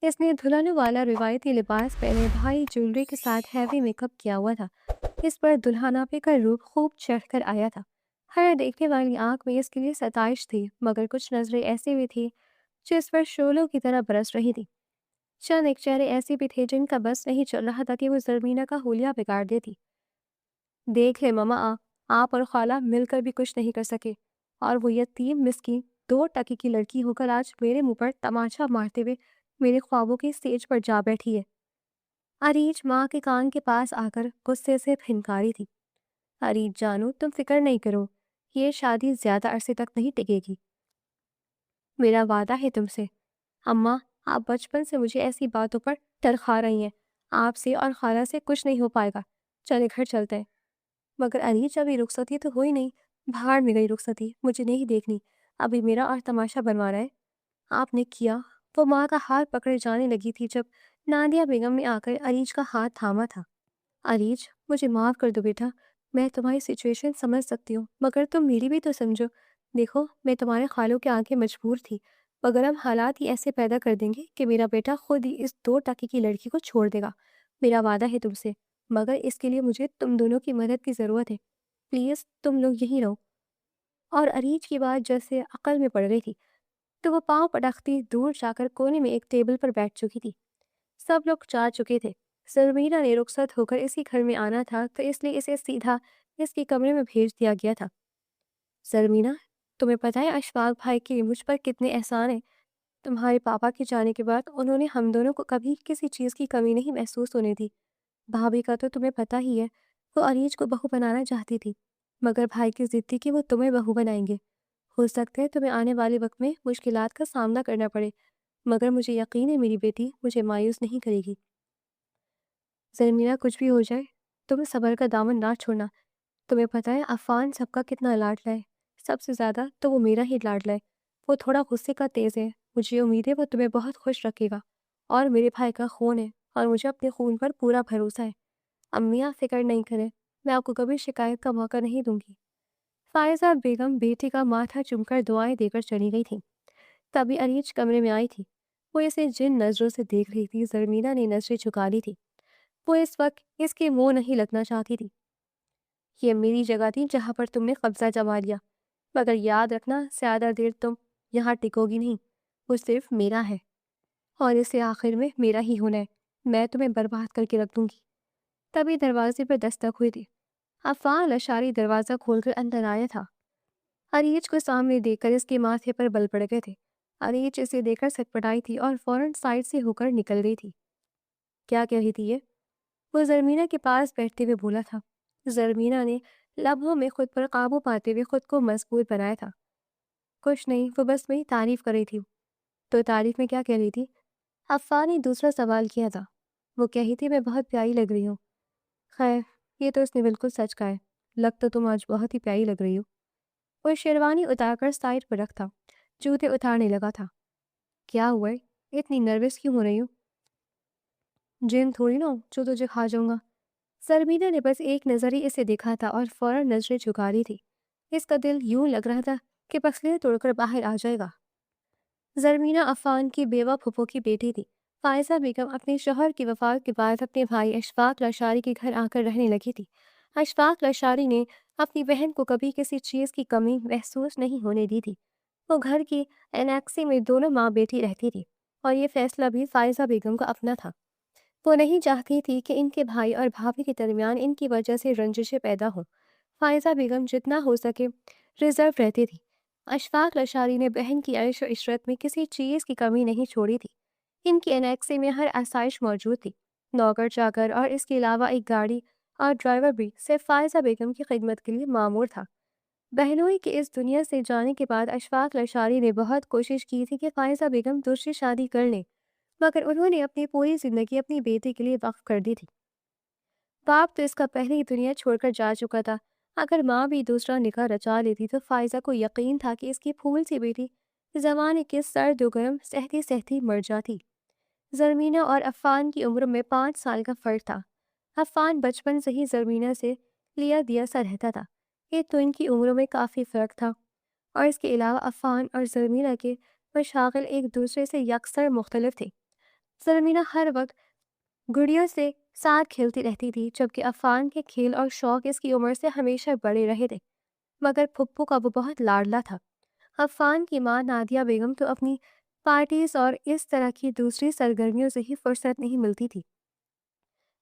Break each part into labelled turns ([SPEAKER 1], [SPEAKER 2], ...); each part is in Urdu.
[SPEAKER 1] اس نے دلہنوں والا روایتی لباس پہنے، بھائی جیولری کے ساتھ ہیوی میک اپ کیا ہوا تھا۔ اس پر دلہنہ پہ کا روپ خوب چڑھ کر آیا تھا۔ ہر دیکھنے والی آنکھ میں اس کے لیے ستائش تھی، مگر کچھ نظریں ایسی بھی تھی جو اس پر شعلوں کی طرح برس رہی تھی۔ چند ایک چہرے ایسے بھی تھے جن کا بس نہیں چل رہا تھا کہ وہ زرمینہ کا حلیہ بگاڑ دیتی۔ دیکھ لے ماما، آپ اور خالہ مل کر بھی کچھ نہیں کر سکے، اور وہ یتیم مسکین 2 ٹکے کی لڑکی ہو کر آج میرے منہ پر تماچا مارتے ہوئے میرے خوابوں کی سٹیج پر جا بیٹھی ہے۔ اریج ماں کے کان کے پاس آ کر غصے سے پھنکاری تھی۔ اریج جانو، تم فکر نہیں کرو، یہ شادی زیادہ عرصے تک نہیں ٹکے گی، میرا وعدہ ہے تم سے۔ اماں، آپ بچپن سے مجھے ایسی باتوں پر ٹرخا رہی ہیں، آپ سے اور خالہ سے کچھ نہیں ہو پائے گا، چلے گھر چلتے ہیں۔ مگر اریج ابھی رخصتی تو ہوئی نہیں، بھاڑ میں گئی رخصتی، مجھے نہیں دیکھنی، ابھی میرا اور تماشا بنوانا ہے۔ آپ نے کیا؟ وہ ماں کا ہاتھ پکڑے جانے لگی تھی جب نادیہ بیگم نے آ کر اریج کا ہاتھ تھاما تھا۔ اریج، مجھے معاف کر دو بیٹا، میں تمہاری سچویشن سمجھ سکتی ہوں، مگر تم میری بھی تو سمجھو۔ دیکھو، میں تمہارے خالوں کے آگے مجبور تھی، مگر اب حالات ہی ایسے پیدا کر دیں گے کہ میرا بیٹا خود ہی اس 2 ٹکے کی لڑکی کو چھوڑ دے گا۔ میرا وعدہ ہے تم سے، مگر اس کے لیے مجھے تم دونوں کی مدد کی ضرورت ہے۔ پلیز تم لوگ یہیں رہو۔ اور اریج کی بات جیسے عقل میں پڑ گئی تھی تو وہ پاؤں پٹکتی دور جا کر کونے میں ایک ٹیبل پر بیٹھ چکی تھی۔ سب لوگ جا چکے تھے۔ زرمینہ نے رخصت ہو کر اسی گھر میں آنا تھا تو اس لیے اسے سیدھا اس کے کمرے میں بھیج دیا گیا تھا۔ زرمینہ، تمہیں پتہ ہے اشفاق بھائی کے مجھ پر کتنے احسان ہیں؟ تمہارے پاپا کے جانے کے بعد انہوں نے ہم دونوں کو کبھی کسی چیز کی کمی نہیں محسوس ہونے دی۔ بھابھی کا تو تمہیں پتہ ہی ہے، وہ اریج کو بہو بنانا چاہتی تھی، مگر بھائی کی ضد تھی کہ وہ تمہیں بہو بنائیں گے۔ ہو سکتا ہے تمہیں آنے والے وقت میں مشکلات کا سامنا کرنا پڑے، مگر مجھے یقین ہے میری بیٹی مجھے مایوس نہیں کرے گی۔ زرمینہ، کچھ بھی ہو جائے تم صبر کا دامن نہ چھوڑنا۔ تمہیں پتہ ہے عفان سب کا کتنا لاڈلا ہے، سب سے زیادہ تو وہ میرا ہی لاڈلا ہے۔ وہ تھوڑا غصے کا تیز ہے، مجھے امید ہے وہ تمہیں بہت خوش رکھے گا، اور میرے بھائی کا خون ہے اور مجھے اپنے خون پر پورا بھروسہ ہے۔ امیاں فکر نہیں کریں، میں آپ کو کبھی شکایت کا موقع نہیں دوں گی۔ فائزہ بیگم بیٹی کا ماتھا چوم کر دعائیں دے کر چلی گئی تھی۔ تبھی اریج کمرے میں آئی تھی۔ وہ اسے جن نظروں سے دیکھ رہی تھی، زرمینہ نے نظریں جھکا لی تھی۔ وہ اس وقت اس کے منہ نہیں لگنا چاہتی تھی۔ یہ میری جگہ تھی جہاں پر تم نے قبضہ جما لیا، مگر یاد رکھنا زیادہ دیر تم یہاں ٹکو گی نہیں، وہ صرف میرا ہے، اور اسے آخر میں میرا ہی ہونا ہے۔ میں تمہیں برباد کر کے رکھ دوں گی۔ تبھی دروازے پر دستک ہوئی تھی۔ عفان اشاری دروازہ کھول کر اندر آیا تھا۔ اریج کو سامنے دیکھ کر اس کے ماتھے پر بل پڑ گئے تھے۔ اریج اسے دیکھ کر سٹپٹائی تھی اور فوراً سائڈ سے ہو کر نکل گئی تھی۔ کیا کہہ رہی تھی یہ؟ وہ زرمینہ کے پاس بیٹھتے ہوئے بولا تھا۔ زرمینہ نے لبوں میں خود پر قابو پاتے ہوئے خود کو مضبوط بنایا تھا۔ کچھ نہیں، وہ بس میری تعریف کر رہی تھی۔ تو تعریف میں کیا کہہ رہی تھی؟ عفان نے دوسرا سوال کیا تھا۔ وہ کہی تھی میں بہت پیاری لگ رہی ہوں۔ خیر، یہ تو اس نے بالکل سچ کہا ہے، لگ تو تم آج بہت ہی پیاری لگ رہی ہو۔ وہ شیروانی اتار کر سائڈ پر رکھ تھا، جوتے اتارنے لگا تھا۔ کیا ہوا ہے؟ اتنی نروس کیوں ہو رہی ہوں؟ جن تھوڑی نہ ہوں جو تجھے کھا جاؤں گا۔ زرمینہ نے بس ایک نظر ہی اسے دیکھا تھا اور فوراً نظریں جھکا لی تھی۔ اس کا دل یوں لگ رہا تھا کہ پسلیاں توڑ کر باہر آ جائے گا۔ زرمینہ عفان کی بیوہ پھپھو کی بیٹی تھی۔ فائزہ بیگم اپنے شوہر کی وفات کے بعد اپنے بھائی اشفاق لاشاری کے گھر آ کر رہنے لگی تھی۔ اشفاق لاشاری نے اپنی بہن کو کبھی کسی چیز کی کمی محسوس نہیں ہونے دی تھی۔ وہ گھر کی انیکسی میں دونوں ماں بیٹی رہتی تھی، اور یہ فیصلہ بھی فائزہ بیگم کا اپنا تھا۔ وہ نہیں چاہتی تھی کہ ان کے بھائی اور بھابھی کے درمیان ان کی وجہ سے رنجشیں پیدا ہوں۔ فائزہ بیگم جتنا ہو سکے ریزرو رہتی تھی۔ اشفاق لاشاری نے بہن کی عیش و عشرت میں کسی چیز کی کمی نہیں چھوڑی تھی۔ ان کی انیکسی میں ہر آسائش موجود تھی، نوکر چاکر اور اس کے علاوہ ایک گاڑی اور ڈرائیور بھی صرف فائزہ بیگم کی خدمت کے لیے مامور تھا۔ بہنوئی کے اس دنیا سے جانے کے بعد اشفاق لاشاری نے بہت کوشش کی تھی کہ فائزہ بیگم دوسری شادی کر لیں، مگر انہوں نے اپنی پوری زندگی اپنی بیٹی کے لیے وقف کر دی تھی۔ باپ تو اس کا پہلے ہی دنیا چھوڑ کر جا چکا تھا۔ اگر ماں بھی دوسرا نکاح رچا لیتی تو فائزہ کو یقین تھا کہ اس کی پھول سی بیٹی زمانے کے سرد و گرم سہتی سہتی مر جاتی۔ زرمینہ اور عفان کی عمر میں 5 سال کا فرق تھا۔ عفان بچپن سے ہی زرمینہ سے لیا دیا سا رہتا تھا، یہ تو ان کی عمروں میں کافی فرق تھا، اور اس کے علاوہ عفان اور زرمینہ کے مشاغل ایک دوسرے سے یکسر مختلف تھے۔ زرمینہ ہر وقت گڑیوں سے ساتھ کھیلتی رہتی تھی، جبکہ عفان کے کھیل اور شوق اس کی عمر سے ہمیشہ بڑے رہے تھے، مگر پھپھو کا وہ بہت لاڈلا تھا۔ عفان کی ماں نادیہ بیگم تو اپنی پارٹیز اور اس طرح کی دوسری سرگرمیوں سے ہی فرصت نہیں ملتی تھی۔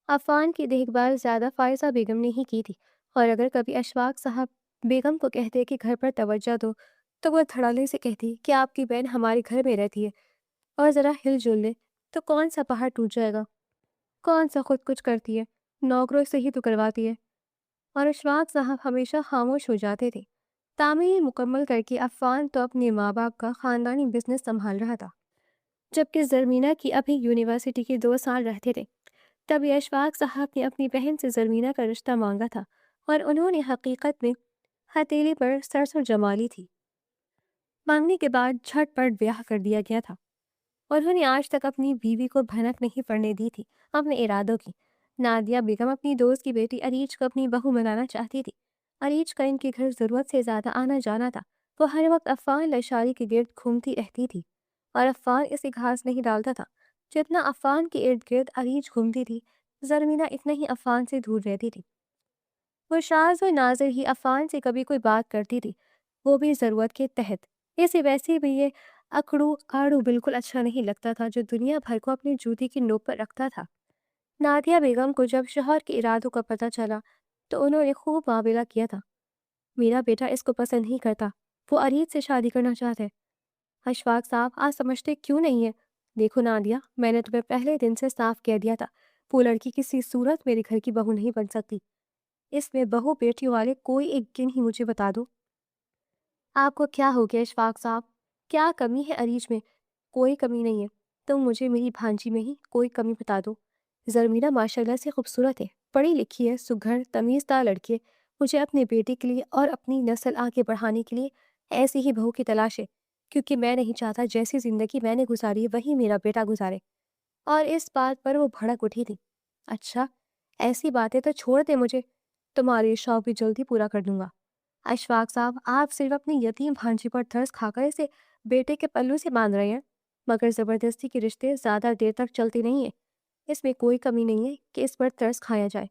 [SPEAKER 1] عفان کی دیکھ بھال زیادہ فائزہ بیگم نے ہی کی تھی، اور اگر کبھی اشفاق صاحب بیگم کو کہتے کہ گھر پر توجہ دو، تو وہ دھڑالے سے کہتی کہ آپ کی بہن ہمارے گھر میں رہتی ہے، اور ذرا ہل جل لے تو کون سا پہاڑ ٹوٹ جائے گا، کون سا خود کچھ کرتی ہے، نوکروں سے ہی تو کرواتی ہے۔ اور اشفاق صاحب ہمیشہ خاموش ہو جاتے تھے۔ تعمیر مکمل کر کے عفان تو اپنے ماں باپ کا خاندانی بزنس سنبھال رہا تھا، جبکہ زرمینہ کی ابھی یونیورسٹی کے 2 سال رہتے تھے۔ تبھی اشفاق صاحب نے اپنی بہن سے زرمینہ کا رشتہ مانگا تھا، اور انہوں نے حقیقت میں ہتھیلی پر سرسوں جما لی تھی۔ مانگنے کے بعد جھٹ پٹ بیاہ کر دیا گیا تھا۔ انہوں نے آج تک اپنی بیوی کو بھنک نہیں پڑنے دی تھی اپنے ارادوں کی۔ نادیہ بیگم اپنی دوست کی بیٹی عریج کو اپنی بہو بنانا چاہتی تھی۔ عریج کا ان کے گھر ضرورت سے زیادہ آنا جانا تھا۔ وہ ہر وقت عفان لشاری کے گرد گھومتی رہتی تھی، اور عفان اسے گھاس نہیں ڈالتا تھا۔ جتنا عفان کے ارد گرد عریج گھومتی تھی، زرمینہ اتنا ہی عفان سے دور رہتی تھی۔ وہ شاذ و نازر ہی عفان سے کبھی کوئی بات کرتی تھی، وہ بھی ضرورت کے تحت۔ اسے ویسے بھی یہ اکڑو آڑو بالکل اچھا نہیں لگتا تھا جو دنیا بھر کو اپنی جوتی کی نوک پر رکھتا تھا۔ نادیہ بیگم کو جب شوہر کے ارادوں کا پتہ چلا تو انہوں نے خوب معاملہ کیا تھا۔ میرا بیٹا اس کو پسند نہیں کرتا، وہ عریض سے شادی کرنا چاہتا ہے۔ اشفاق صاحب آج سمجھتے کیوں نہیں ہے؟ دیکھو نادیہ، میں نے تمہیں پہلے دن سے صاف کہہ دیا تھا، وہ لڑکی کسی صورت میرے گھر کی بہو نہیں بن سکتی۔ اس میں بہو بیٹیوں والے کوئی ایک دن ہی مجھے بتا دو۔ آپ کو کیا ہو گیا اشفاق صاحب؟ کیا کمی ہے عریج میں؟ کوئی کمی نہیں ہے، تم مجھے میری بھانجی میں ہی کوئی کمی بتا دو۔ زرمینہ ماشاءاللہ سے خوبصورت ہے، پڑھی لکھی ہے، سگھڑ تمیزدار لڑکی ہے۔ مجھے اپنے بیٹے کے لیے اور اپنی نسل آگے بڑھانے کے لیے ایسی ہی بہو کی تلاش ہے، کیونکہ میں نہیں چاہتا جیسی زندگی میں نے گزاری ہے وہی میرا بیٹا گزارے۔ اور اس بات پر وہ بھڑک اٹھی تھی۔ اچھا، ایسی باتیں تو چھوڑ دے، مجھے تمہاری شوق بھی جلدی پورا کر دوں گا۔ اشفاق صاحب آپ صرف اپنی یتیم بھانجی پر ترس کھا کر اسے بیٹے کے پلو سے باندھ رہے ہیں، مگر زبردستی کے رشتے زیادہ دیر تک چلتے نہیں ہیں۔ اس میں کوئی کمی نہیں ہے کہ اس پر ترس کھایا جائے،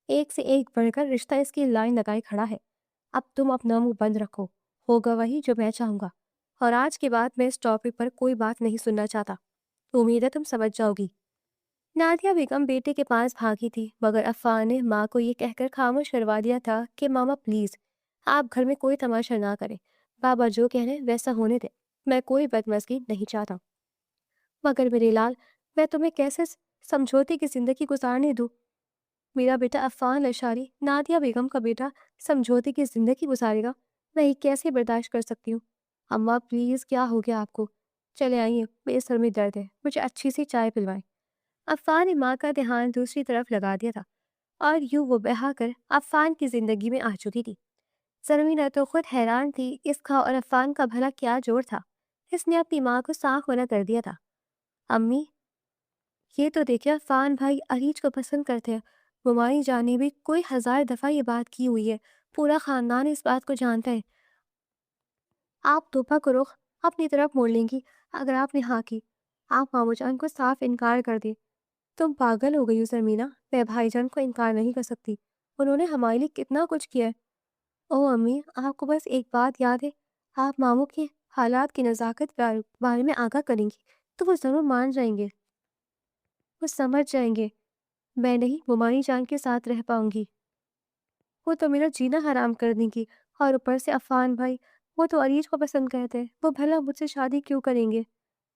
[SPEAKER 1] ایک سے ایک بڑھ کر رشتہ اس کی لائن لگائے کھڑا ہے۔ اب تم اپنا منہ بند رکھو، ہوگا وہی جو میں چاہوں گا، اور آج کے بعد میں اس ٹاپک پر کوئی بات نہیں سننا چاہتا۔ امید ہے تم سمجھ جاؤ گی۔ نادیہ بیگم بیٹے کے پاس بھاگی تھی، مگر عفان نے ماں کو یہ کہہ کر خاموش کروا دیا تھا کہ ماما پلیز آپ گھر میں کوئی تماشا نہ کریں، بابا جو کہہ رہے ویسا ہونے دیں، میں کوئی بدمزگی نہیں چاہتا۔ مگر میرے لال، میں تمہیں کیسے سمجھوتے کی زندگی گزارنے دوں؟ میرا بیٹا عفان لشاری نادیہ بیگم کا بیٹا سمجھوتے کی زندگی گزارے گا؟ میں یہ کیسے برداشت کر سکتی ہوں؟ اماں پلیز، کیا ہو گیا آپ کو؟ چلے آئیے، میرے سر میں درد ہے، مجھے اچھی سی چائے پلوائیں۔ عفان نے ماں کا دھیان دوسری طرف لگا دیا تھا، اور یوں وہ بہا کر عفان کی زندگی میں آ چکی تھی۔ زرمینہ تو خود حیران تھی، اس کا اور عفان کا بھلا کیا جوڑ تھا؟ اس نے اپنی ماں کو صاف منع کر دیا تھا۔ امی، یہ تو دیکھیں عفان بھائی عریج کو پسند کرتے ہیں، ممائی جان نے بھی کوئی 1000 دفعہ یہ بات کی ہوئی ہے، پورا خاندان اس بات کو جانتا ہے۔ آپ توبہ کو رخ اپنی طرف موڑ لیں گی اگر آپ نے ہاں کی۔ آپ مامو جان کو صاف انکار کر دیں۔ تم پاگل ہو گئی ہو زرمینہ، میں بھائی جان کو انکار نہیں کر سکتی، انہوں نے ہمارے لیے کتنا کچھ کیا ہے۔ او امی، آپ کو بس ایک بات یاد ہے، آپ ماموں کے حالات کی نزاکت کے بارے میں آگاہ کریں گی تو وہ ضرور مان جائیں گے، وہ سمجھ جائیں گے۔ میں نہیں ممانی جان کے ساتھ رہ پاؤں گی، وہ تو میرا جینا حرام کر دیں گی۔ اور اوپر سے عفان بھائی، وہ تو عریج کو پسند کرتے ہیں، وہ بھلا مجھ سے شادی کیوں کریں گے؟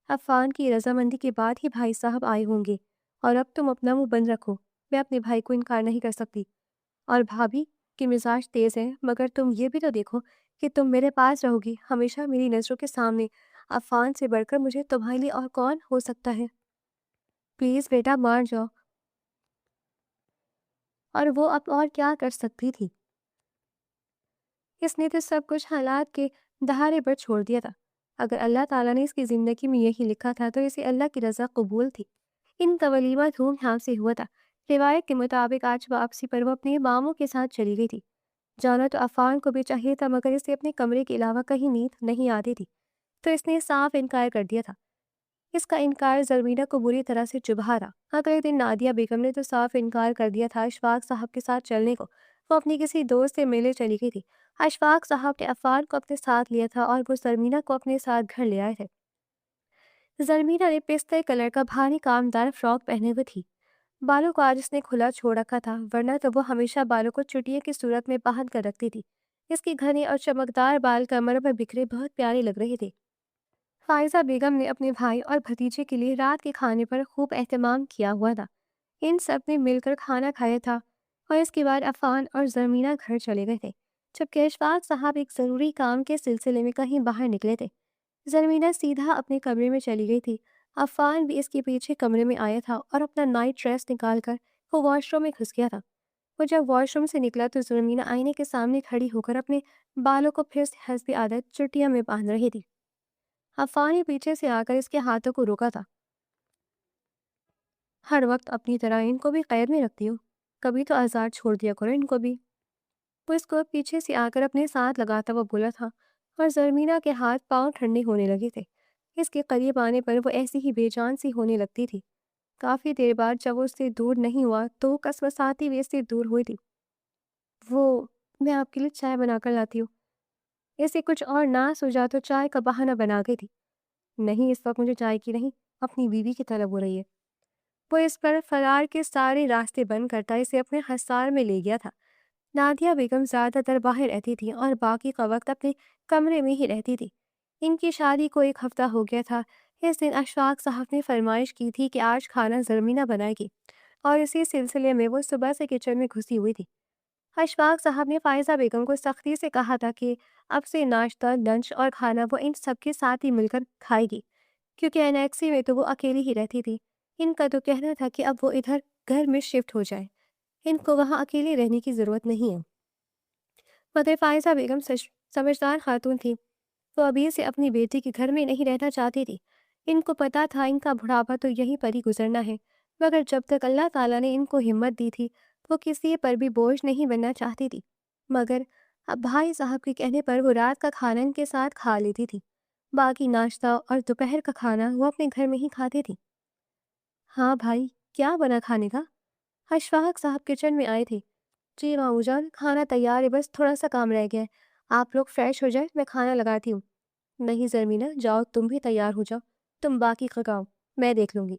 [SPEAKER 1] عفان کی رضامندی کے بعد ہی بھائی صاحب آئے ہوں گے، اور اب تم اپنا منہ بند رکھو، میں اپنے بھائی کو انکار نہیں کر سکتی۔ اور بھابھی کی مزاج تیز ہے، مگر تم یہ بھی تو دیکھو کہ تم میرے پاس رہو گی، ہمیشہ میری نظروں کے سامنے۔ عفان سے بڑھ کر مجھے تمہارے لیے اور کون ہو سکتا ہے؟ پلیز بیٹا مان جاؤ۔ اور وہ اب اور کیا کر سکتی تھی؟ اس نے تو سب کچھ حالات کے دہارے پر چھوڑ دیا تھا۔ اگر اللہ تعالیٰ نے اس کی زندگی میں یہی لکھا تھا تو اسے اللہ کی رضا قبول تھی۔ ان کا ولیمہ دھوم دھام سے ہوا تھا۔ روایت کے مطابق آج واپسی پر وہ اپنے ماموں کے ساتھ چلی گئی تھی۔ جانا تو عفان کو بھی چاہیے تھا، مگر اسے اپنے کمرے کے علاوہ کہیں نیند نہیں آتی تھی، تو اس نے صاف انکار کر دیا تھا۔ اس کا انکار زرمینہ کو بری طرح سے چبھا رہا۔ اگلے دن نادیہ بیگم نے تو صاف انکار کر دیا تھا اشفاق صاحب کے ساتھ چلنے کو۔ وہ اپنی کسی دوست سے ملنے چلی گئی تھی۔ اشفاق صاحب نے عفان کو اپنے ساتھ لیا تھا اور وہ زرمینہ کو اپنے ساتھ گھر لے آئے تھے۔ زرمینہ نے پستے کلر کا بھاری کامدار فراک پہنے ہوئے تھی۔ بالوں کو آج اس نے کھلا چھوڑ رکھا تھا، ورنہ تو وہ ہمیشہ بالوں کو چٹیے کی صورت میں باندھ کر رکھتی تھی۔ اس کی گھنے اور چمکدار بال کمر پر بکھرے بہت پیارے لگ رہے تھے۔ فائزہ بیگم نے اپنے بھائی اور بھتیجے کے لیے رات کے کھانے پر خوب اہتمام کیا ہوا تھا۔ ان سب نے مل کر کھانا کھایا تھا اور اس کے بعد عفان اور زرمینہ گھر چلے گئے تھے، جبکہ اشفاق صاحب ایک ضروری کام کے سلسلے میں کہیں باہر نکلے تھے۔ زرمینہ سیدھا اپنے کمرے میں چلی گئی تھی۔ عفان بھی اس کے پیچھے کمرے میں آیا تھا اور اپنا نائٹ ڈریس نکال کر وہ واش روم میں گھس گیا تھا۔ وہ جب واش روم سے نکلا تو زرمینہ آئینے کے سامنے کھڑی ہو کر اپنے بالوں کو پھر سے حسب عادت چٹیاں میں باندھ رہی تھی۔ عفان نے پیچھے سے آ کر اس کے ہاتھوں کو روکا تھا۔ ہر وقت اپنی طرح ان کو بھی قید میں رکھتی ہو، کبھی تو آزاد چھوڑ دیا کرو ان کو بھی۔ وہ اس کو پیچھے سے آ کر اپنے ساتھ لگاتا وہ بولا تھا اور زرمینہ کے ہاتھ پاؤں ٹھنڈے ہونے لگے تھے۔ اس کے قریب آنے پر وہ ایسی ہی بے جان سی ہونے لگتی تھی۔ کافی دیر بعد جب وہ اس سے دور نہیں ہوا تو وہ کسمساتی ہوئے اس سے دور ہوئی تھی۔ میں آپ کے لیے چائے بنا کر لاتی ہوں۔ اسے کچھ اور نہ سوچا تو چائے کا بہانہ بنا گئی تھی۔ نہیں، اس وقت مجھے چائے کی نہیں، اپنی بیوی کی طلب ہو رہی ہے۔ وہ اس پر فرار کے سارے راستے بند کرتا اسے اپنے حصار میں لے گیا تھا۔ نادیہ بیگم زیادہ تر باہر رہتی تھی اور باقی کا وقت اپنے کمرے میں ہی رہتی تھی۔ ان کی شادی کو 1 ہفتہ ہو گیا تھا۔ اس دن اشفاق صاحب نے فرمائش کی تھی کہ آج کھانا زرمینہ بنائے گی اور اسی سلسلے میں وہ صبح سے کچن میں گھسی ہوئی تھی۔ اشفاق صاحب نے فائزہ بیگم کو سختی سے کہا تھا کہ اب سے ناشتہ، لنچ اور کھانا وہ ان سب کے ساتھ ہی مل کر کھائے گی، کیونکہ انیکسی میں تو وہ اکیلی ہی رہتی تھی۔ ان کا تو کہنا تھا کہ اب وہ ادھر گھر میں شفٹ ہو جائے، ان کو وہاں اکیلے رہنے کی ضرورت نہیں ہے۔ مگر فائزہ بیگم سمجھدار خاتون تھی، وہ ابھی سے اپنی بیٹی کے گھر میں نہیں رہنا چاہتی تھی۔ ان کو پتا تھا ان کا بڑھاپا تو یہیں پر ہی گزرنا ہے، مگر جب تک اللہ تعالیٰ نے ان کو ہمت دی تھی وہ کسی پر بھی بوجھ نہیں بننا چاہتی تھی۔ مگر اب بھائی صاحب کے کہنے پر وہ رات کا کھانا ان کے ساتھ کھا لیتی تھی، باقی ناشتہ اور دوپہر کا کھانا وہ اپنے گھر میں ہی کھاتی تھی۔ ہاں بھائی، کیا بنا کھانے کا؟ اشفاق صاحب کچن میں آئے تھے۔ جی مامو جان، کھانا تیار ہے، بس تھوڑا سا کام رہ گیا ہے، آپ لوگ فریش ہو جائے، میں کھانا لگاتی ہوں۔ نہیں زرمینہ، جاؤ تم بھی تیار ہو جاؤ، تم باقی پکاؤ، میں دیکھ لوں گی۔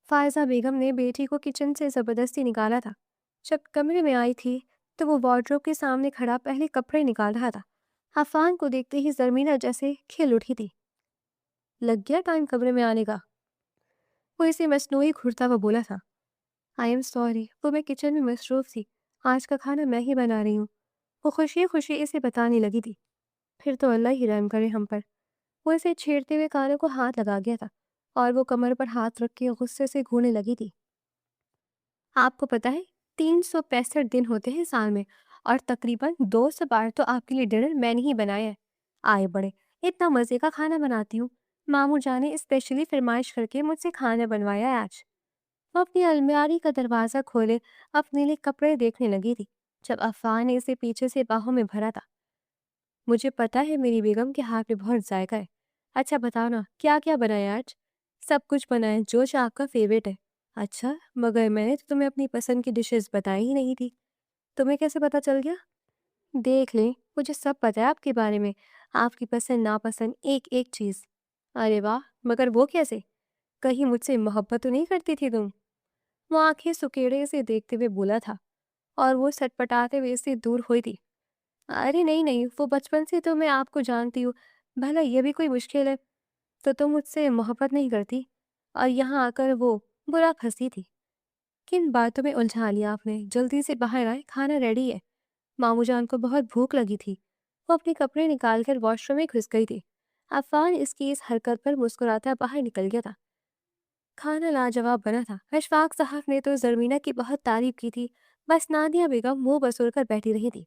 [SPEAKER 1] فائزہ بیگم نے بیٹی کو کچن سے زبردستی نکالا تھا۔ جب کمرے میں آئی تھی تو وہ وارڈروب کے سامنے کھڑا پہلے کپڑے نکال رہا تھا۔ عفان کو دیکھتے ہی زرمینہ جیسے کھل اٹھی تھی۔ لگ گیا ٹائم کمرے میں آنے کا؟ وہ اسے مصنوعی گھرتا ہوا بولا تھا۔ آئی ایم سوری، وہ میں کچن میں مصروف تھی، آج کا کھانا میں ہی بنا رہی ہوں، وہ خوشی خوشی اسے بتانے لگی تھی۔ پھر تو اللہ ہی رحم کرے ہم پر۔ وہ اسے چھیڑتے ہوئے کانوں کو ہاتھ لگا گیا تھا اور وہ کمر پر ہاتھ رکھ کے غصے سے گھونے لگی تھی۔ آپ کو پتا ہے 365 دن ہوتے ہیں سال میں اور تقریباً 200 بار تو آپ کے لیے ڈنر میں نے ہی بنایا ہے۔ آئے بڑے، اتنا مزے کا کھانا بناتی ہوں، مامو جان نے اسپیشلی فرمائش کر کے مجھ سے کھانا بنوایا ہے آج۔ وہ اپنی الماری کا دروازہ کھولے اپنے لیے کپڑے دیکھنے لگی تھی جب عفان نے اسے پیچھے سے باہوں میں بھرا تھا۔ مجھے پتا ہے میری بیگم کے ہاتھ میں بہت ذائقہ ہے۔ اچھا بتاؤ نا، کیا کیا بنایا آج؟ سب کچھ بنایا جو آپ کا فیوریٹ ہے۔ اچھا، مگر میں نے تو تمہیں اپنی پسند کی ڈشز بتائی ہی نہیں تھی، تمہیں کیسے پتا چل گیا؟ دیکھ لیں، مجھے سب پتا ہے آپ کے بارے میں، آپ کی پسند ناپسند ایک ایک چیز۔ ارے واہ، مگر وہ کیسے؟ کہیں مجھ سے محبت تو نہیں کرتی تھی تم؟ وہ آنکھیں سکیڑے سے دیکھتے ہوئے بولا تھا اور وہ سٹ پٹاتے ہوئے سے دور ہوئی تھی۔ ارے نہیں نہیں، وہ بچپن سے تو میں آپ کو جانتی ہوں، بھلا یہ بھی کوئی مشکل ہے؟ تو تم مجھ سے محبت نہیں کرتی اور یہاں آ کر وہ برا پھنسی تھی۔ کن باتوں میں الجھا لیا آپ نے؟ جلدی سے باہر آئے، کھانا ریڈی ہے۔ مامو جان کو بہت بھوک لگی تھی، وہ اپنے کپڑے نکال کر واش روم میں گھس گئی تھی۔ عفان اس کی اس حرکت پر مسکراتا باہر نکل گیا تھا۔ کھانا لاجواب بنا تھا۔ اشفاق صاحب نے تو زرمینہ کی بہت تعریف کی تھی، بس نادیہ بیگم منہ بسور کر بیٹھی رہی تھی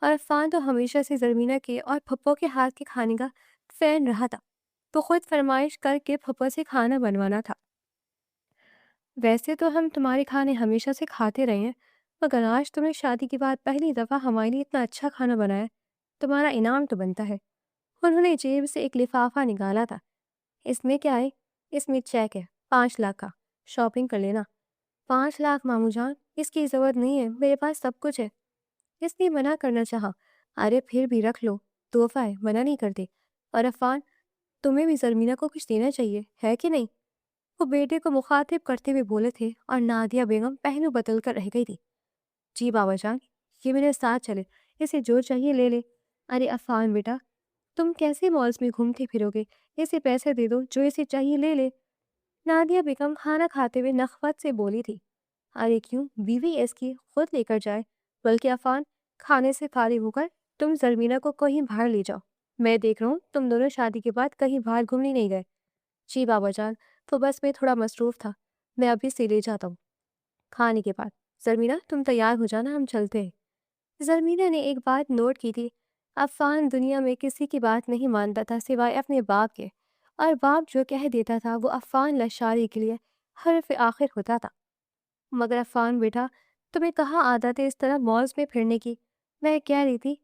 [SPEAKER 1] اور عفان تو ہمیشہ سے زرمینہ کے اور پھپھو کے ہاتھ کے کھانے کا فین رہا تھا۔ وہ خود فرمائش کر کے پھپھو سے کھانا بنوانا تھا۔ ویسے تو ہم تمہارے کھانے ہمیشہ سے کھاتے رہے ہیں، مگر آج تمہیں شادی کے بعد پہلی دفعہ ہمارے لیے اتنا اچھا کھانا بنایا، تمہارا انعام تو بنتا ہے۔ انہوں نے جیب سے ایک لفافہ نکالا تھا اس میں کیا ہے؟ اس میں چیک ہے 5 لاکھ کا، شاپنگ کر لینا۔ 5 لاکھ مامو جان، اس کی ضرورت نہیں ہے، میرے پاس سب کچھ ہے۔ اس نے منع کرنا چاہا۔ ارے پھر بھی رکھ لو، تحفہ ہے، منع نہیں کرتے۔ اور عفان، تمہیں بھی زرمینہ کو کچھ دینا چاہیے، ہے کہ نہیں؟ وہ بیٹے کو مخاطب کرتے ہوئے بولے تھے اور نادیہ بیگم پہلو بدل کر رہ گئی تھی۔ جی بابا جان، یہ میرے ساتھ چلے، اسے جو چاہیے لے لے۔ ارے عفان بیٹا، تم کیسے مالز میں گھومتے پھرو گے؟ اسے پیسے دے دو، جو اسے چاہیے لے لے۔ نادیہ بیگم کھانا کھاتے ہوئے نخوت سے بولی تھی۔ ارے کیوں، بیوی اس کی خود لے کر جائے، بلکہ عفان، کھانے سے فارغ ہو کر تم زرمینہ کو کہیں باہر لے جاؤ۔ میں دیکھ رہا ہوں تم دونوں شادی کے بعد کہیں باہر گھومنے نہیں گئے۔ جی بابا جان، تو بس میں تھوڑا مصروف تھا، میں ابھی سے لے جاتا ہوں۔ کھانے کے بعد زرمینہ تم تیار ہو جانا، ہم چلتے ہیں۔ زرمینہ نے ایک بات نوٹ کی تھی، عفان دنیا میں کسی کی بات نہیں مانتا تھا سوائے اپنے باپ کے، اور باپ جو کہہ دیتا تھا وہ عفان لشاری کے لیے حرف آخر ہوتا تھا۔ مگر عفان بیٹا، تمہیں کہاں عادت ہے اس طرح مالز میں پھرنے کی؟ میں کہہ رہی تھی۔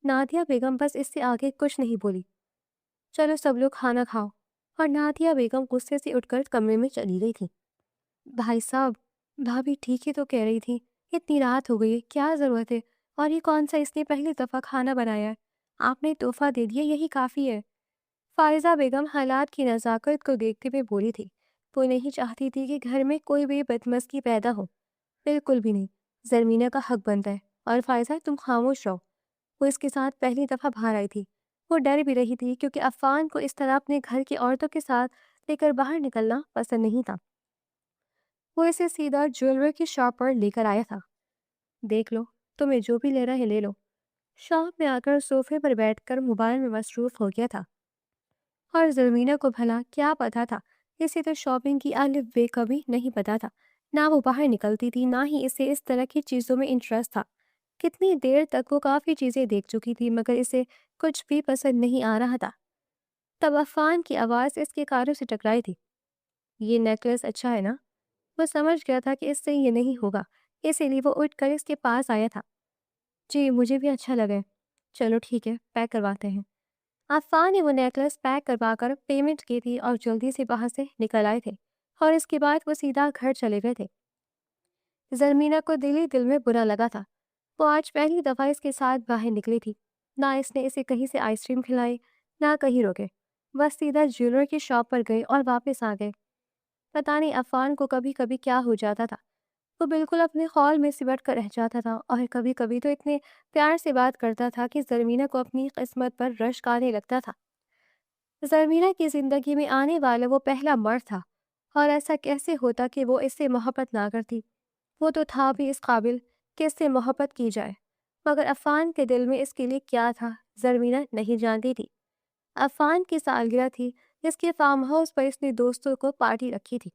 [SPEAKER 1] نادیہ بیگم بس اس سے آگے کچھ نہیں بولی۔ چلو سب لوگ کھانا کھاؤ۔ اور نادیہ بیگم غصے سے اٹھ کر کمرے میں چلی گئی تھی۔ بھائی صاحب، بھابھی ٹھیک ہی تو کہہ رہی تھی، اتنی رات ہو گئی ہے، کیا ضرورت ہے؟ اور یہ کون سا اس نے پہلی دفعہ کھانا بنایا ہے؟ آپ نے تحفہ دے دیا، یہی کافی ہے۔ فائزہ بیگم حالات کی نزاکت کو دیکھتے ہوئے بولی تھی۔ وہ نہیں چاہتی تھی کہ گھر میں کوئی بھی بدمزگی پیدا ہو، بالکل بھی نہیں۔ زرمینہ کا حق بنتا ہے، اور فائزہ تم خاموش رہو۔ وہ اس کے ساتھ پہلی دفعہ باہر آئی تھی، وہ ڈر بھی رہی تھی کیونکہ عفان کو اس طرح اپنے گھر کی عورتوں کے ساتھ لے کر باہر نکلنا پسند نہیں تھا۔ وہ اسے سیدھا جیولری کی شاپ پر لے کر آیا تھا۔ دیکھ لو، تمہیں جو بھی لینا ہے لے لو۔ شاپ میں آ کر صوفے پر بیٹھ کر موبائل میں مصروف ہو گیا تھا۔ اور زرمینہ کو بھلا کیا پتا تھا، اسے تو شاپنگ کی الف بے کبھی نہیں پتا تھا۔ نہ وہ باہر نکلتی تھی، نہ ہی اسے اس طرح کی چیزوں میں انٹرسٹ تھا۔ کتنی دیر تک وہ کافی چیزیں دیکھ چکی تھی مگر اسے کچھ بھی پسند نہیں آ رہا تھا۔ تب عفان کی آواز اس کے کانوں سے ٹکرائی تھی۔ یہ نیکلس اچھا ہے نا؟ وہ سمجھ گیا تھا کہ اس سے یہ نہیں ہوگا، اسی لیے وہ اٹھ کر اس کے پاس آیا تھا۔ جی مجھے بھی اچھا لگے۔ چلو ٹھیک ہے، پیک کرواتے ہیں۔ عفان نے وہ نیکلس پیک کروا کر پیمنٹ کی تھی اور جلدی سے باہر سے نکل آئے تھے، اور اس کے بعد وہ سیدھا گھر چلے گئے تھے۔ زرمینہ کو دل ہی دل میں برا لگا تھا۔ وہ آج پہلی دفعہ اس کے ساتھ باہر نکلی تھی۔ نہ اس نے اسے کہیں سے آئس کریم کھلائی، نہ کہیں روکے، بس سیدھا جیولر کی شاپ پر گئے اور واپس آ گئے۔ پتہ نہیں عفان کو کبھی کبھی کیا ہو جاتا تھا، وہ بالکل اپنے خول میں سمٹ کر رہ جاتا تھا، اور کبھی کبھی تو اتنے پیار سے بات کرتا تھا کہ زرمینہ کو اپنی قسمت پر رشک آنے لگتا تھا۔ زرمینہ کی زندگی میں آنے والا وہ پہلا مرد تھا، اور ایسا کیسے ہوتا کہ وہ اس سے محبت نہ کرتی؟ وہ تو تھا بھی اس قابل کہ اس سے محبت کی جائے، مگر عفان کے دل میں اس کے لیے کیا تھا زرمینہ نہیں جانتی تھی۔ عفان کی سالگرہ تھی، جس کے فارم ہاؤس پر اس نے دوستوں کو پارٹی رکھی تھی۔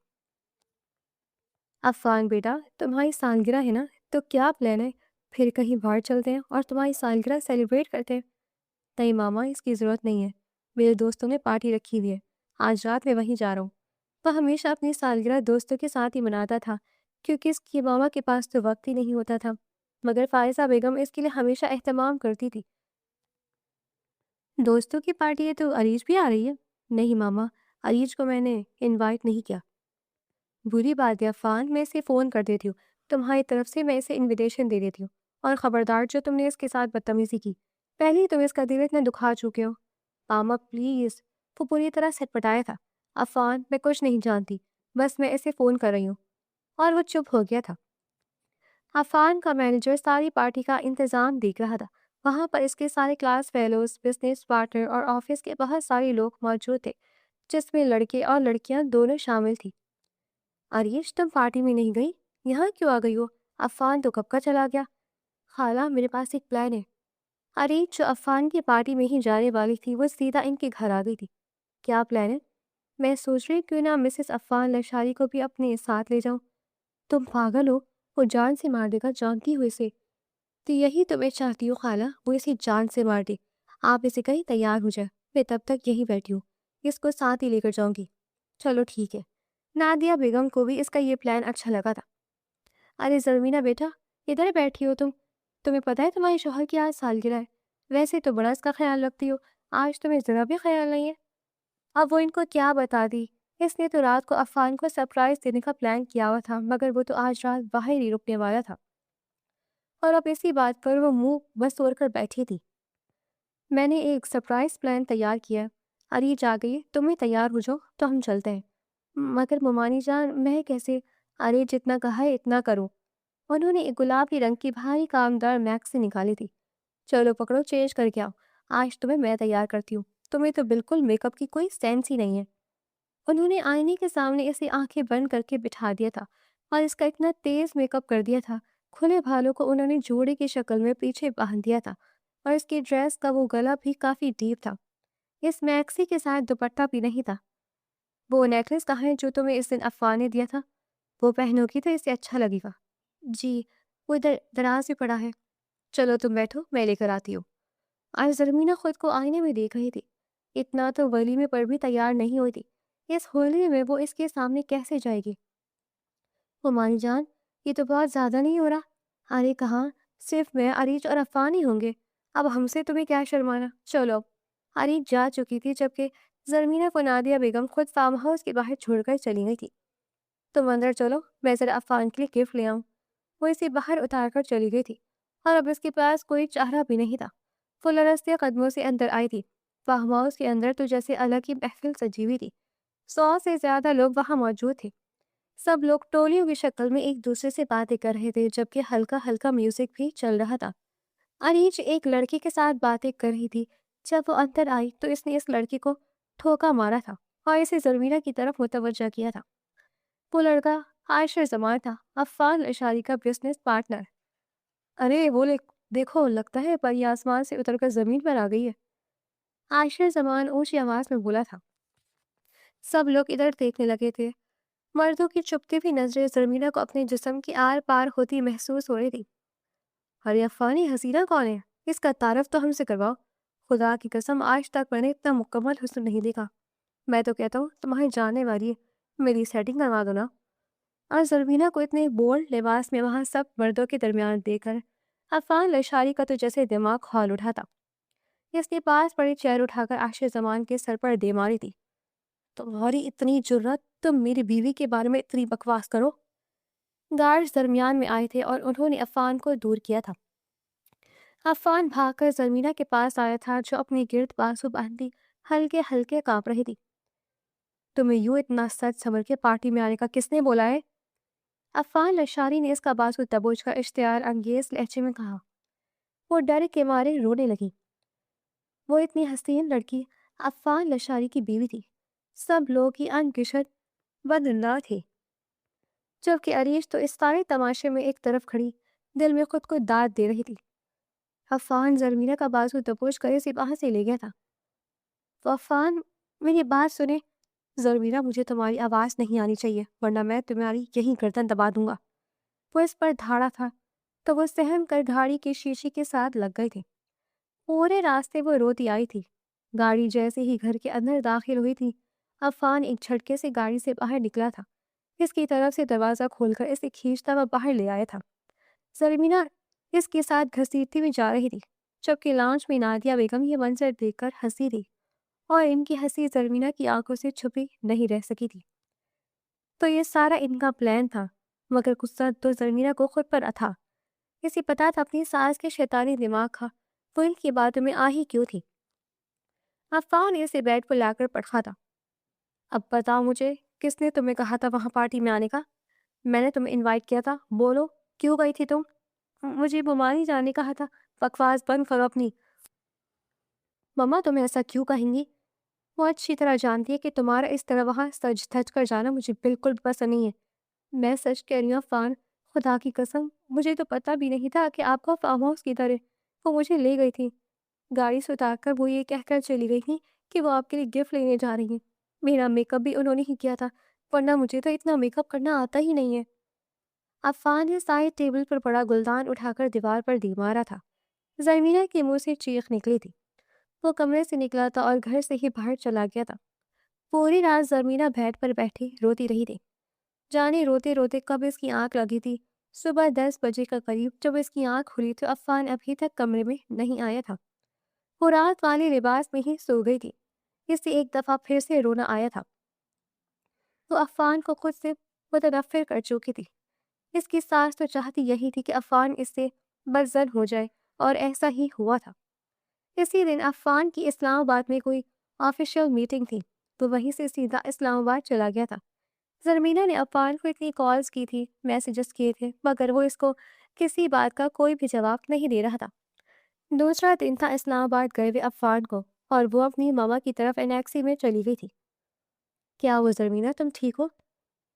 [SPEAKER 1] عفان بیٹا، تمہاری سالگرہ ہے نا، تو کیا پلان ہے؟ پھر کہیں باہر چلتے ہیں اور تمہاری سالگرہ سیلیبریٹ کرتے ہیں۔ نہیں ماما، اس کی ضرورت نہیں ہے، میرے دوستوں نے پارٹی رکھی ہوئی ہے، آج رات میں وہیں جا رہا ہوں۔ وہ ہمیشہ اپنی سالگرہ دوستوں کے ساتھ ہی مناتا تھا، کیونکہ اس کی ماما کے پاس تو وقت ہی نہیں ہوتا تھا، مگر فائزہ بیگم اس کے لیے ہمیشہ اہتمام کرتی تھی۔ دوستوں کی پارٹی ہے تو عریج بھی آ رہی ہے؟ نہیں ماما، عریج کو میں نے انوائٹ نہیں کیا۔ بری بات ہے عفان، میں اسے فون کر دیتی ہوں، تمہاری طرف سے میں اسے انویٹیشن دے دیتی ہوں، اور خبردار جو تم نے اس کے ساتھ بدتمیزی کی، پہلے ہی تم اس کا دل اتنا دکھا چکے ہو۔ ماما پلیز، وہ پوری طرح سٹ پٹایا تھا۔ عفان، میں کچھ نہیں جانتی، بس میں اسے فون کر رہی ہوں، اور وہ چپ ہو گیا تھا۔ عفان کا مینیجر ساری پارٹی کا انتظام دیکھ رہا تھا۔ وہاں پر اس کے سارے کلاس فیلوز، بزنس پارٹنر اور آفس کے بہت سارے لوگ موجود تھے، جس میں لڑکے اور لڑکیاں دونوں شامل تھی۔ عریش، تم پارٹی میں نہیں گئی؟ یہاں کیوں آ گئی ہو؟ عفان تو کب کا چلا گیا۔ خالہ، میرے پاس ایک پلان ہے۔ عریش جو عفان کی پارٹی میں ہی جانے والی تھی، وہ سیدھا ان کے گھر آ گئی تھی۔ کیا پلان ہے؟ میں سوچ رہی کیوں نہ مسز عفان لشاری کو بھی اپنے ساتھ لے جاؤں۔ تم پاگل ہو، وہ جان سے مار دے گا، جانتی ہو اسے۔ تو یہی تو میں چاہتی ہوں خالہ، وہ اسے جان سے مار دے۔ آپ اسے کہیں تیار ہو جائے، میں تب تک یہی بیٹھی ہوں، اس کو ساتھ ہی لے کر جاؤں گی۔ چلو ٹھیک ہے۔ نادیہ بیگم کو بھی اس کا یہ پلان اچھا لگا تھا۔ ارے زرمینہ بیٹا، ادھر بیٹھی ہو تم؟ تمہیں پتہ ہے تمہارے شوہر کی آج سالگرہ ہے؟ ویسے تو بڑا اس کا خیال رکھتی ہو، آج تمہیں ذرا بھی خیال نہیں ہے۔ اب وہ ان کو کیا بتا دی؟ اس نے تو رات کو عفان کو سرپرائز دینے کا پلان کیا ہوا تھا، مگر وہ تو آج رات باہر ہی رکنے والا تھا، اور اب اسی بات پر وہ منہ بس توڑ کر بیٹھی تھی۔ میں نے ایک سرپرائز پلان تیار کیا، اریج آ گئی، تم بھی تیار ہو جاؤ تو ہم چلتے ہیں۔ مگر ممانی جان، میں کیسے؟ اریج جتنا کہا ہے اتنا کرو۔ انہوں نے ایک گلابی رنگ کی بھاری کامدار میکسی نکالی تھی۔ چلو پکڑو، چینج کر کے آؤ، آج تمہیں میں تیار کرتی ہوں، تمہیں تو بالکل میک اپ کی کوئی سینس ہی نہیں ہے۔ انہوں نے آئینے کے سامنے اسے آنکھیں بند کر کے بٹھا دیا تھا اور اس کا اتنا تیز میک اپ کر دیا تھا، کھلے بالوں کو انہوں نے جوڑے کی شکل میں پیچھے باندھ دیا تھا، اور اس کی ڈریس کا وہ گلا بھی کافی ڈیپ تھا۔ اس میکسی کے ساتھ دوپٹہ بھی نہیں تھا۔ وہ نیکلس کہاں ہے جو تمہیں اس دن عفان نے دیا تھا؟ وہ پہنو گی تو اسے اچھا لگے گا۔ جی، وہ ادھر دراز میں پڑا ہے۔ چلو تم بیٹھو، میں لے کر آتی ہوں۔ آج زرمینہ خود کو آئینے میں دیکھ رہی تھی۔ اتنا تو ولیمے پر بھی تیار نہیں ہوئی تھی، اس ہولی میں وہ اس کے سامنے کیسے جائے گی؟ ہمانی جان، یہ تو بہت زیادہ نہیں ہو رہا؟ ارے کہاں، صرف میں، اریج اور عفان ہی ہوں گے، اب ہم سے تمہیں کیا شرمانا، چلو۔ اریج جا چکی تھی جبکہ زرمینہ کو نادیہ بیگم خود فارم ہاؤس کے باہر چھوڑ کر چلی گئی تھی۔ تم اندر چلو، میں ذرا عفان کے لیے گفٹ لے آؤں۔ وہ اسے باہر اتار کر چلی گئی تھی، اور اب اس کے پاس کوئی چہرہ بھی نہیں تھا۔ وہ لرزتے قدموں سے اندر آئی تھی۔ فارم ہاؤس کے اندر تو جیسے الگ ہی محفل سجی ہوئی تھی، 100 سے زیادہ لوگ وہاں موجود تھے۔ سب لوگ ٹولیوں کی شکل میں ایک دوسرے سے باتیں کر رہے تھے، جبکہ ہلکا ہلکا میوزک بھی چل رہا تھا۔ اریج ایک لڑکی کے ساتھ باتیں کر رہی تھی۔ جب وہ اندر آئی تو اس نے اس لڑکی کو ٹھوکا مارا تھا اور اسے زرمینہ کی طرف متوجہ کیا تھا۔ وہ لڑکا عاشر زمان تھا، عفان اشاری کا بزنس پارٹنر۔ ارے وہ دیکھو، لگتا ہے پری آسمان سے اتر کر زمین پر آ گئی ہے، عاشر زمان اونچی آواز میں بولا تھا۔ سب لوگ ادھر دیکھنے لگے تھے۔ مردوں کی چپتی ہوئی نظریں زرمینہ کو اپنے جسم کی آر پار ہوتی محسوس ہو رہی تھی۔ ارے عفانی حسینہ کون ہے؟ اس کا تعارف تو ہم سے کرواؤ۔ خدا کی قسم، آج تک میں نے اتنا مکمل حسن نہیں دیکھا۔ میں تو کہتا ہوں تمہاری جانے والی ہے، میری سیٹنگ کروا دو نا۔ اور زرمینہ کو اتنے بولڈ لباس میں وہاں سب مردوں کے درمیان دیکھ کر عفان لشاری کا تو جیسے دماغ کھول اٹھا تھا۔ اس کے پاس پڑی چیئر اٹھا کر عاشر زمان کے سر پر دے ماری تھی۔ تمہاری اتنی جرت، تم میری بیوی کے بارے میں اتنی بکواس کرو؟ گارڈز درمیان میں آئے تھے اور انہوں نے عفان کو دور کیا تھا۔ عفان بھاگ کر زرمینہ کے پاس آیا تھا، جو اپنی گرد بازو باندھی ہلکے ہلکے کانپ رہی تھی۔ تمہیں یوں اتنا سچ سمجھ کے پارٹی میں آنے کا کس نے بولا ہے؟ عفان لشاری نے اس کا بازو دبوچ کر اشتعال انگیز لہجے میں کہا۔ وہ ڈر کے مارے رونے لگی۔ وہ اتنی حسین لڑکی عفان لشاری کی بیوی تھی، سب لوگ ہی ان گشت بدنام تھے، جبکہ اریج تو اس سارے تماشے میں ایک طرف کھڑی دل میں خود کو داد دے رہی تھی۔ عفان زرمینہ کا بازو دبوچ کر اسے وہاں سے لے گیا تھا۔ تو عفان، میری بات سنے۔ زرمینہ، مجھے تمہاری آواز نہیں آنی چاہیے، ورنہ میں تمہاری یہی گردن دبا دوں گا۔ وہ اس پر دھاڑا تھا تو وہ سہم کر گاڑی کے شیشے کے ساتھ لگ گئے تھے۔ پورے راستے وہ روتی آئی تھی۔ گاڑی جیسے ہی گھر کے اندر داخل ہوئی تھی، عفان ایک جھٹکے سے گاڑی سے باہر نکلا تھا، اس کی طرف سے دروازہ کھول کر اسے کھینچتا ہوا باہر لے آیا تھا۔ زرمینہ اس کے ساتھ گھسیٹتی ہوئی جا رہی تھی، جبکہ لانچ میں نادیہ بیگم یہ منظر دیکھ کر ہنسی تھی، اور ان کی ہنسی زرمینہ کی آنکھوں سے چھپی نہیں رہ سکی تھی۔ تو یہ سارا ان کا پلان تھا، مگر غصہ تو زرمینہ کو خود پر تھا۔ اسے پتا تھا اپنی ساس کے شیطانی دماغ کا وہ ان کی باتوں میں آ ہی کیوں تھی۔ عفان نے اسے بیڈ پر لا کر پٹخا تھا۔ اب بتاؤ مجھے، کس نے تمہیں کہا تھا وہاں پارٹی میں آنے کا؟ میں نے تمہیں انوائٹ کیا تھا، بولو کیوں گئی تھی تم؟ مجھے ممانی جان نے کہا تھا۔ بکواس بند کرو اپنی۔ مما تمہیں ایسا کیوں کہیں گی؟ وہ اچھی طرح جانتی ہے کہ تمہارا اس طرح وہاں سج دھج کر جانا مجھے بالکل پسند نہیں ہے۔ میں سچ کہہ رہی ہوں عفان، خدا کی قسم، مجھے تو پتہ بھی نہیں تھا کہ آپ کا فارم ہاؤس کی طرح۔ وہ مجھے لے گئی تھی، گاڑی سے اتار کر وہ یہ کہہ کر چلی گئی تھی کہ وہ آپ کے لیے گفٹ لینے جا رہی ہیں۔ میرا میک اپ بھی انہوں نے ہی کیا تھا، ورنہ مجھے تو اتنا میک اپ کرنا آتا ہی نہیں ہے۔ عفان نے سائڈ ٹیبل پر پڑا گلدان اٹھا کر دیوار پر دے مارا تھا۔ زرمینہ کے منہ سے چیخ نکلی تھی۔ وہ کمرے سے نکلا تھا اور گھر سے ہی باہر چلا گیا تھا۔ پوری رات زرمینہ بیڈ پر بیٹھی روتی رہی تھی، جانے روتے روتے کب اس کی آنکھ لگی تھی۔ صبح 10 بجے کا قریب جب اس کی آنکھ کھلی تو عفان ابھی تک کمرے میں نہیں آیا تھا۔ وہ رات والے لباس میں ہی سو گئی تھی۔ اسے ایک دفعہ پھر سے رونا آیا تھا۔ وہ عفان کو خود سے متنفر کر چکی تھی۔ اس کی ساس تو چاہتی یہی تھی کہ عفان اس سے برزن ہو جائے، اور ایسا ہی ہوا تھا۔ اسی دن عفان کی اسلام آباد میں کوئی آفیشیل میٹنگ تھی، تو وہیں سے سیدھا اسلام آباد چلا گیا تھا۔ زرمینہ نے عفان کو اتنی کالز کی تھی، میسیجز کیے تھے، مگر وہ اس کو کسی بات کا کوئی بھی جواب نہیں دے رہا تھا۔ دوسرا دن تھا اسلام آباد گئے ہوئے عفان کو، اور وہ اپنی ماما کی طرف انیکسی میں چلی گئی تھی۔ کیا وہ زرمینہ تم ٹھیک ہو؟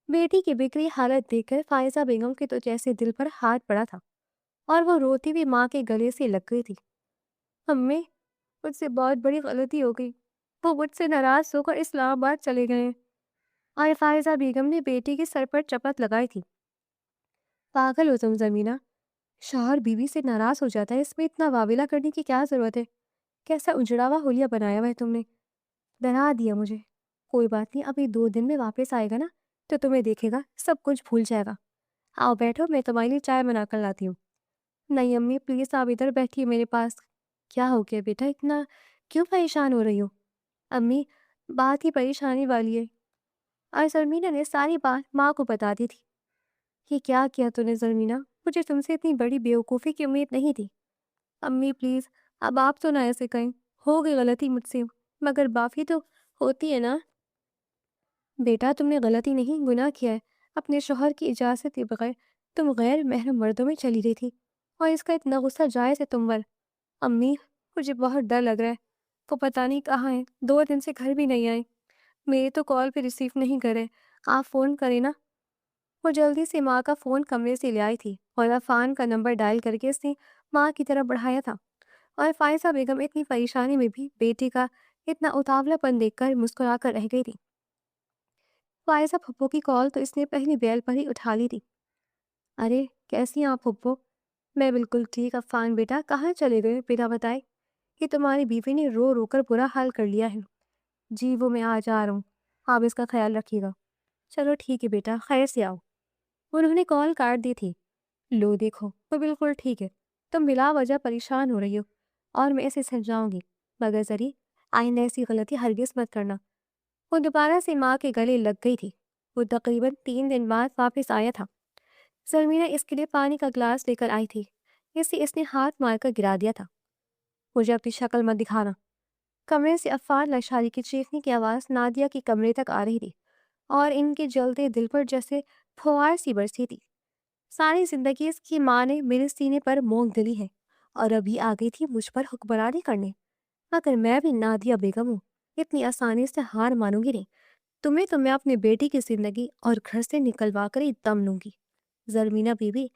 [SPEAKER 1] بیٹی کی بگڑی حالت دیکھ کر فائزہ بیگم کے تو جیسے دل پر ہاتھ پڑا تھا، اور وہ روتی ہوئی ماں کے گلے سے لگ گئی تھی۔ امی، مجھ سے بہت بڑی غلطی ہو گئی، وہ مجھ سے ناراض ہو کر اسلام آباد چلے گئے۔ اور فائزہ بیگم نے بیٹی کے سر پر چپت لگائی تھی۔ پاگل ہو تم زمینہ، شوہر بیوی سے ناراض ہو جاتا ہے، اس میں اتنا واویلا کرنے کی کیا ضرورت ہے؟ کیسا اجڑا ہوا حلیہ بنایا ہوا ہے تم نے، ڈرا دیا مجھے۔ کوئی بات نہیں، ابھی 2 دن میں واپس آئے گا نا، تو تمہیں دیکھے گا، سب کچھ بھول جائے گا۔ آؤ بیٹھو، میں تمہارے لیے چائے بنا کر لاتی ہوں۔ نہیں امی پلیز، آپ ادھر بیٹھیے میرے پاس۔ کیا ہو گیا بیٹا، اتنا کیوں پریشان ہو رہی ہو؟ امی، بات ہی پریشانی والی ہے۔ اور زرمینہ نے ساری بات ماں کو بتا دی تھی۔ یہ کیا کیا تو نے زرمینہ، مجھے تم سے اتنی بڑی بیوقوفی کی امید نہیں تھی۔ امی پلیز، اب آپ تو نہ ایسے کہیں، ہو گئی غلطی مجھ سے، مگر معافی تو ہوتی ہے نا۔ بیٹا تم نے غلطی نہیں، گناہ کیا ہے۔ اپنے شوہر کی اجازت کے بغیر تم غیر محرم مردوں میں چلی گئی تھی، اور اس کا اتنا غصہ جائز ہے تم پر۔ امی، مجھے بہت ڈر لگ رہا ہے، وہ پتہ نہیں کہاں ہے، 2 دن سے گھر بھی نہیں آئے، میری تو کال پہ ریسیو نہیں کرے، آپ فون کریں نا۔ وہ جلدی سے ماں کا فون کمرے سے لے آئی تھی، اور عفان کا نمبر ڈائل کر کے اس نے ماں کی طرف بڑھایا تھا۔ اور فائزہ بیگم اتنی پریشانی میں بھی بیٹی کا اتنا اتاولا پن دیکھ کر مسکرا کر رہ گئی تھی۔ فائزہ پھپھو کی کال تو اس نے پہلی بیل پر ہی اٹھا لی تھی۔ ارے کیسی ہیں آپ پھپھو؟ میں بالکل ٹھیک۔ عفان بیٹا کہاں چلے گئے بنا بتائے؟ یہ تمہاری بیوی نے رو رو کر برا حال کر لیا ہے۔ جی وہ میں آ جا رہا ہوں، آپ اس کا خیال رکھیے گا۔ چلو ٹھیک ہے بیٹا، خیر سے آؤ۔ انہوں نے کال کاٹ دی تھی۔ لو دیکھو، وہ بالکل ٹھیک ہے، تم بلا وجہ پریشان ہو رہی ہو، اور میں اسے سمجھاؤں گی، مگر ذری آئندہ ایسی غلطی ہرگز مت کرنا۔ وہ دوبارہ سے ماں کے گلے لگ گئی تھی۔ وہ تقریباً 3 دن بعد واپس آیا تھا۔ زرمینہ اس کے لیے پانی کا گلاس لے کر آئی تھی، اسے اس نے ہاتھ مار کر گرا دیا تھا۔ مجھے اپنی شکل مت دکھانا۔ کمرے سے عفان لشاری کی چیخنے کی آواز نادیہ کی کمرے تک آ رہی تھی، اور ان کے جلدے دل پر جیسے پھوار سی برسی تھی۔ ساری زندگی اس کی ماں نے میرے سینے پر مونگ ڈلی ہے، اور ابھی آ گئی تھی مجھ پر حکمرانی کرنے۔ مگر میں بھی نادیہ بیگم ہوں، اتنی آسانی سے ہار مانوں گی نہیں۔ تمہیں تو میں اپنے بیٹی کی زندگی اور گھر سے نکلوا کر ہی دم لوں گی، زرمینہ بی بی،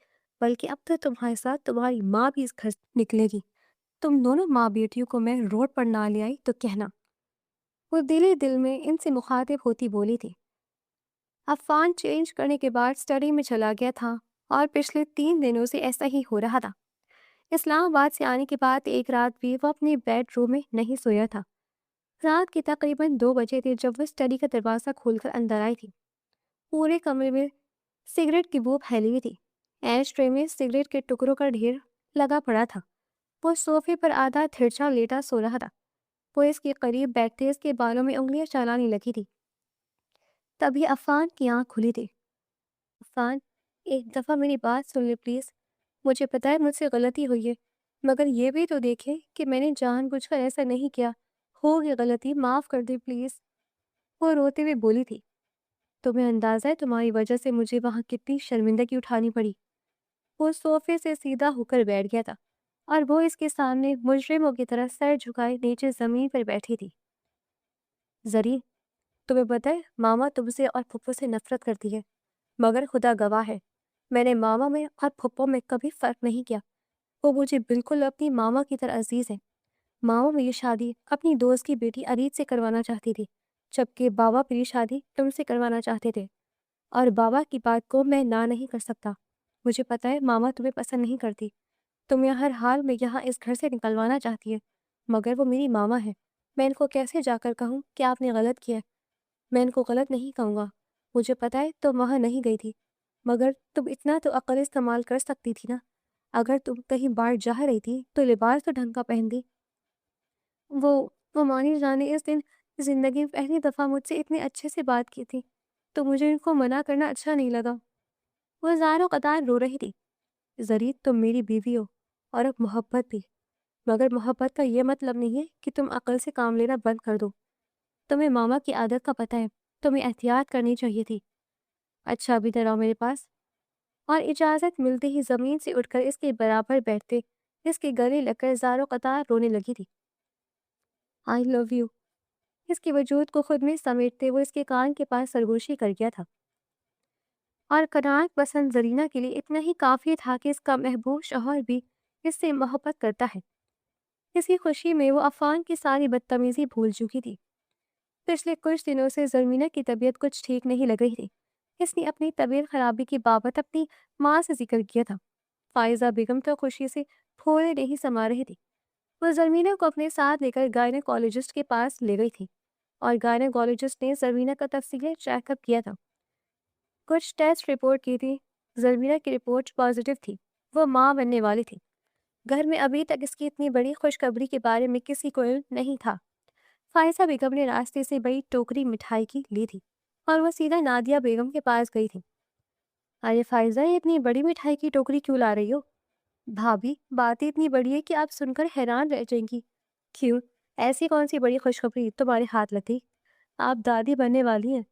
[SPEAKER 1] بلکہ اب تو تمہارے ساتھ تمہاری ماں بھی اس گھر سے نکلے گی۔ تم دونوں ماں بیٹیوں کو میں روڈ پر نہ لے آئی تو کہنا۔ وہ دل دل میں ان سے مخاطب ہوتی بولی تھی۔ عفان چینج کرنے کے بعد اسٹڈی میں چلا گیا تھا، اور پچھلے 3 دنوں سے ایسا ہی ہو رہا تھا۔ اسلام آباد سے آنے کے بعد ایک رات بھی وہ اپنے بیڈ روم میں نہیں سویا تھا۔ رات کے تقریباً 2 بجے تھے جب وہ اسٹڈی کا دروازہ کھول کر اندر آئی تھی۔ پورے کمرے میں سگریٹ کی بو پھیلی ہوئی تھی، ایش ٹرے میں سگریٹ کے ٹکڑوں کا ڈھیر لگا پڑا تھا۔ وہ صوفے پر آدھا تھرچا لیٹا سو رہا تھا۔ وہ اس کے قریب بیٹھتے اس کے بالوں میں انگلیاں چلانے لگی تھی۔ تبھی عفان کی آنکھ کھلی تھی۔ عفان، ایک دفعہ میری بات سن لے پلیز، مجھے پتا ہے مجھ سے غلطی ہوئی ہے، مگر یہ بھی تو دیکھے کہ میں نے جان بوجھ کر ایسا نہیں کیا، ہوگی غلطی، معاف کر دے پلیز۔ وہ روتے ہوئے بولی تھی۔ تمہیں اندازہ ہے تمہاری وجہ سے مجھے وہاں کتنی شرمندگی اٹھانی پڑی۔ وہ صوفے سے سیدھا ہو کر بیٹھ گیا تھا، اور وہ اس کے سامنے مجرموں کی طرح سر جھکائے نیچے زمین پر بیٹھی تھی۔ زری، تمہیں پتہ ہے ماما تم سے اور پھپھو سے نفرت کرتی ہے، مگر خدا گواہ ہے میں نے ماما میں اور پھپھو میں کبھی فرق نہیں کیا۔ وہ مجھے بالکل اپنی ماما کی طرح عزیز ہے۔ ماما میری شادی اپنی دوست کی بیٹی ارید سے کروانا چاہتی تھی، جبکہ بابا میری شادی تم سے کروانا چاہتے تھے، اور بابا کی بات کو میں نہ نہیں کر سکتا۔ مجھے پتہ ہے ماما تمہیں پسند نہیں کرتی، تمہیں ہر حال میں یہاں اس گھر سے نکلوانا چاہتی ہے، مگر وہ میری ماما ہے۔ میں ان کو کیسے جا کر کہوں کہ آپ نے غلط کیا؟ میں ان کو غلط نہیں کہوں گا۔ مجھے پتہ ہے تم وہاں نہیں گئی تھی، مگر تم اتنا تو عقل استعمال کر سکتی تھی نا۔ اگر تم کہیں باہر جا رہی تھی تو لباس تو ڈھنگ کا پہنتی۔ وہ مانی جان نے اس دن زندگی میں پہلی دفعہ مجھ سے اتنے اچھے سے بات کی تھی تو مجھے ان کو منع کرنا اچھا نہیں لگا۔ وہ زاروں قطار رو رہی تھی۔ زری تم میری بیوی ہو اور اب محبت بھی، مگر محبت کا یہ مطلب نہیں ہے کہ تم عقل سے کام لینا بند کر دو۔ تمہیں ماما کی عادت کا پتہ ہے، تمہیں احتیاط کرنی چاہیے تھی۔ اچھا ابھی ادھر آؤ میرے پاس۔ اور اجازت ملتے ہی زمین سے اٹھ کر اس کے برابر بیٹھتے اس کے گلے لگ کر زاروں قطار رونے لگی تھی۔ آئی لو یو، اس کے وجود کو خود میں سمیٹتے وہ اس کے کان کے پاس سرگوشی کر گیا تھا، اور قناعت پسند زرینہ کے لیے اتنا ہی کافی تھا کہ اس کا محبوب شوہر بھی اس سے محبت کرتا ہے۔ اس کی خوشی میں وہ عفان کی ساری بدتمیزی بھول چکی تھی۔ پچھلے کچھ دنوں سے زرمینہ کی طبیعت کچھ ٹھیک نہیں لگ رہی تھی۔ اس نے اپنی طبیعت خرابی کی بابت اپنی ماں سے ذکر کیا تھا۔ فائزہ بیگم تو خوشی سے پھولے نہیں سما رہی تھی۔ وہ زرمینہ کو اپنے ساتھ لے کر گائنیکالوجسٹ کے پاس لے گئی تھی، اور گائنیکالوجسٹ نے زرمینہ کا تفصیلی چیک اپ کیا تھا۔ کچھ ٹیسٹ رپورٹ کی تھی۔ زرمینہ کی رپورٹ پازیٹیو تھی، وہ ماں بننے والی تھی۔ گھر میں ابھی تک اس کی اتنی بڑی خوشخبری کے بارے میں کسی کو علم نہیں تھا۔ فائزہ بیگم نے راستے سے بڑی ٹوکری مٹھائی کی لی تھی اور وہ سیدھا نادیہ بیگم کے پاس گئی تھی۔ ارے فائزہ، یہ اتنی بڑی مٹھائی کی ٹوکری کیوں لا رہی ہو؟ بھابھی، بات اتنی بڑی ہے کہ آپ سن کر حیران رہ جائیں گی۔ کیوں؟ ایسی کون سی بڑی خوشخبری تمہارے ہاتھ لگی؟ آپ دادی بننے والی ہیں۔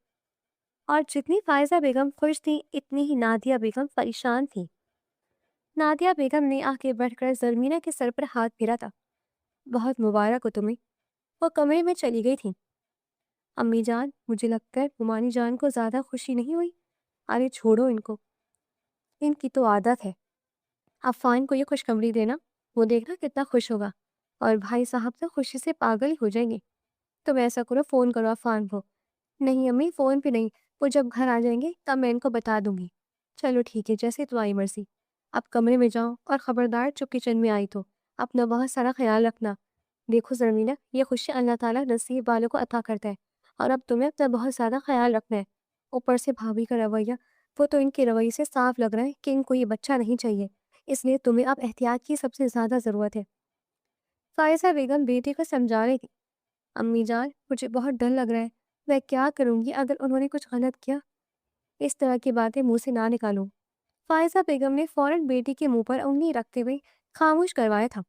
[SPEAKER 1] اور جتنی فائزہ بیگم خوش تھی اتنی ہی نادیہ بیگم پریشان تھی۔ نادیہ بیگم نے آگے بڑھ کر زرمینہ کے سر پر ہاتھ پھیرا تھا۔ بہت مبارک ہو تمہیں۔ وہ کمرے میں چلی گئی تھی۔ امی جان، مجھے لگتا ہے ممانی جان کو زیادہ خوشی نہیں ہوئی۔ ارے چھوڑو ان کو، ان کی تو عادت ہے۔ عفان کو یہ خوشخبری دینا، وہ دیکھنا کتنا خوش ہوگا، اور بھائی صاحب تو خوشی سے پاگل ہی ہو جائیں گے۔ تم ایسا کرو، فون کرو عفان کو۔ نہیں امی، فون پہ نہیں، وہ جب گھر آ جائیں گے تب میں ان کو بتا دوں گی۔ چلو ٹھیک ہے، جیسے تمہاری مرضی۔ اب کمرے میں جاؤ، اور خبردار جب کچن میں آئی تو اپنا بہت سارا خیال رکھنا۔ دیکھو زرمینہ، یہ خوشی اللہ تعالیٰ نصیب والوں کو عطا کرتا ہے، اور اب تمہیں اپنا بہت زیادہ خیال رکھنا ہے۔ اوپر سے بھابھی کا رویہ، وہ تو ان کے رویے سے صاف لگ رہا ہے کہ ان کو یہ بچہ نہیں چاہیے، اس لیے تمہیں اب احتیاط کی سب سے زیادہ ضرورت ہے۔ فائزہ بیگم بیٹی کو سمجھا رہی تھی۔ امی جان، مجھے بہت ڈر لگ رہا ہے، میں کیا کروں گی اگر انہوں نے کچھ غلط کیا؟ اس طرح کی باتیں منہ سے نہ نکالوں۔ فائزہ بیگم نے فوراً بیٹی کے منہ پر انگلی رکھتے ہوئے خاموش کروایا تھا۔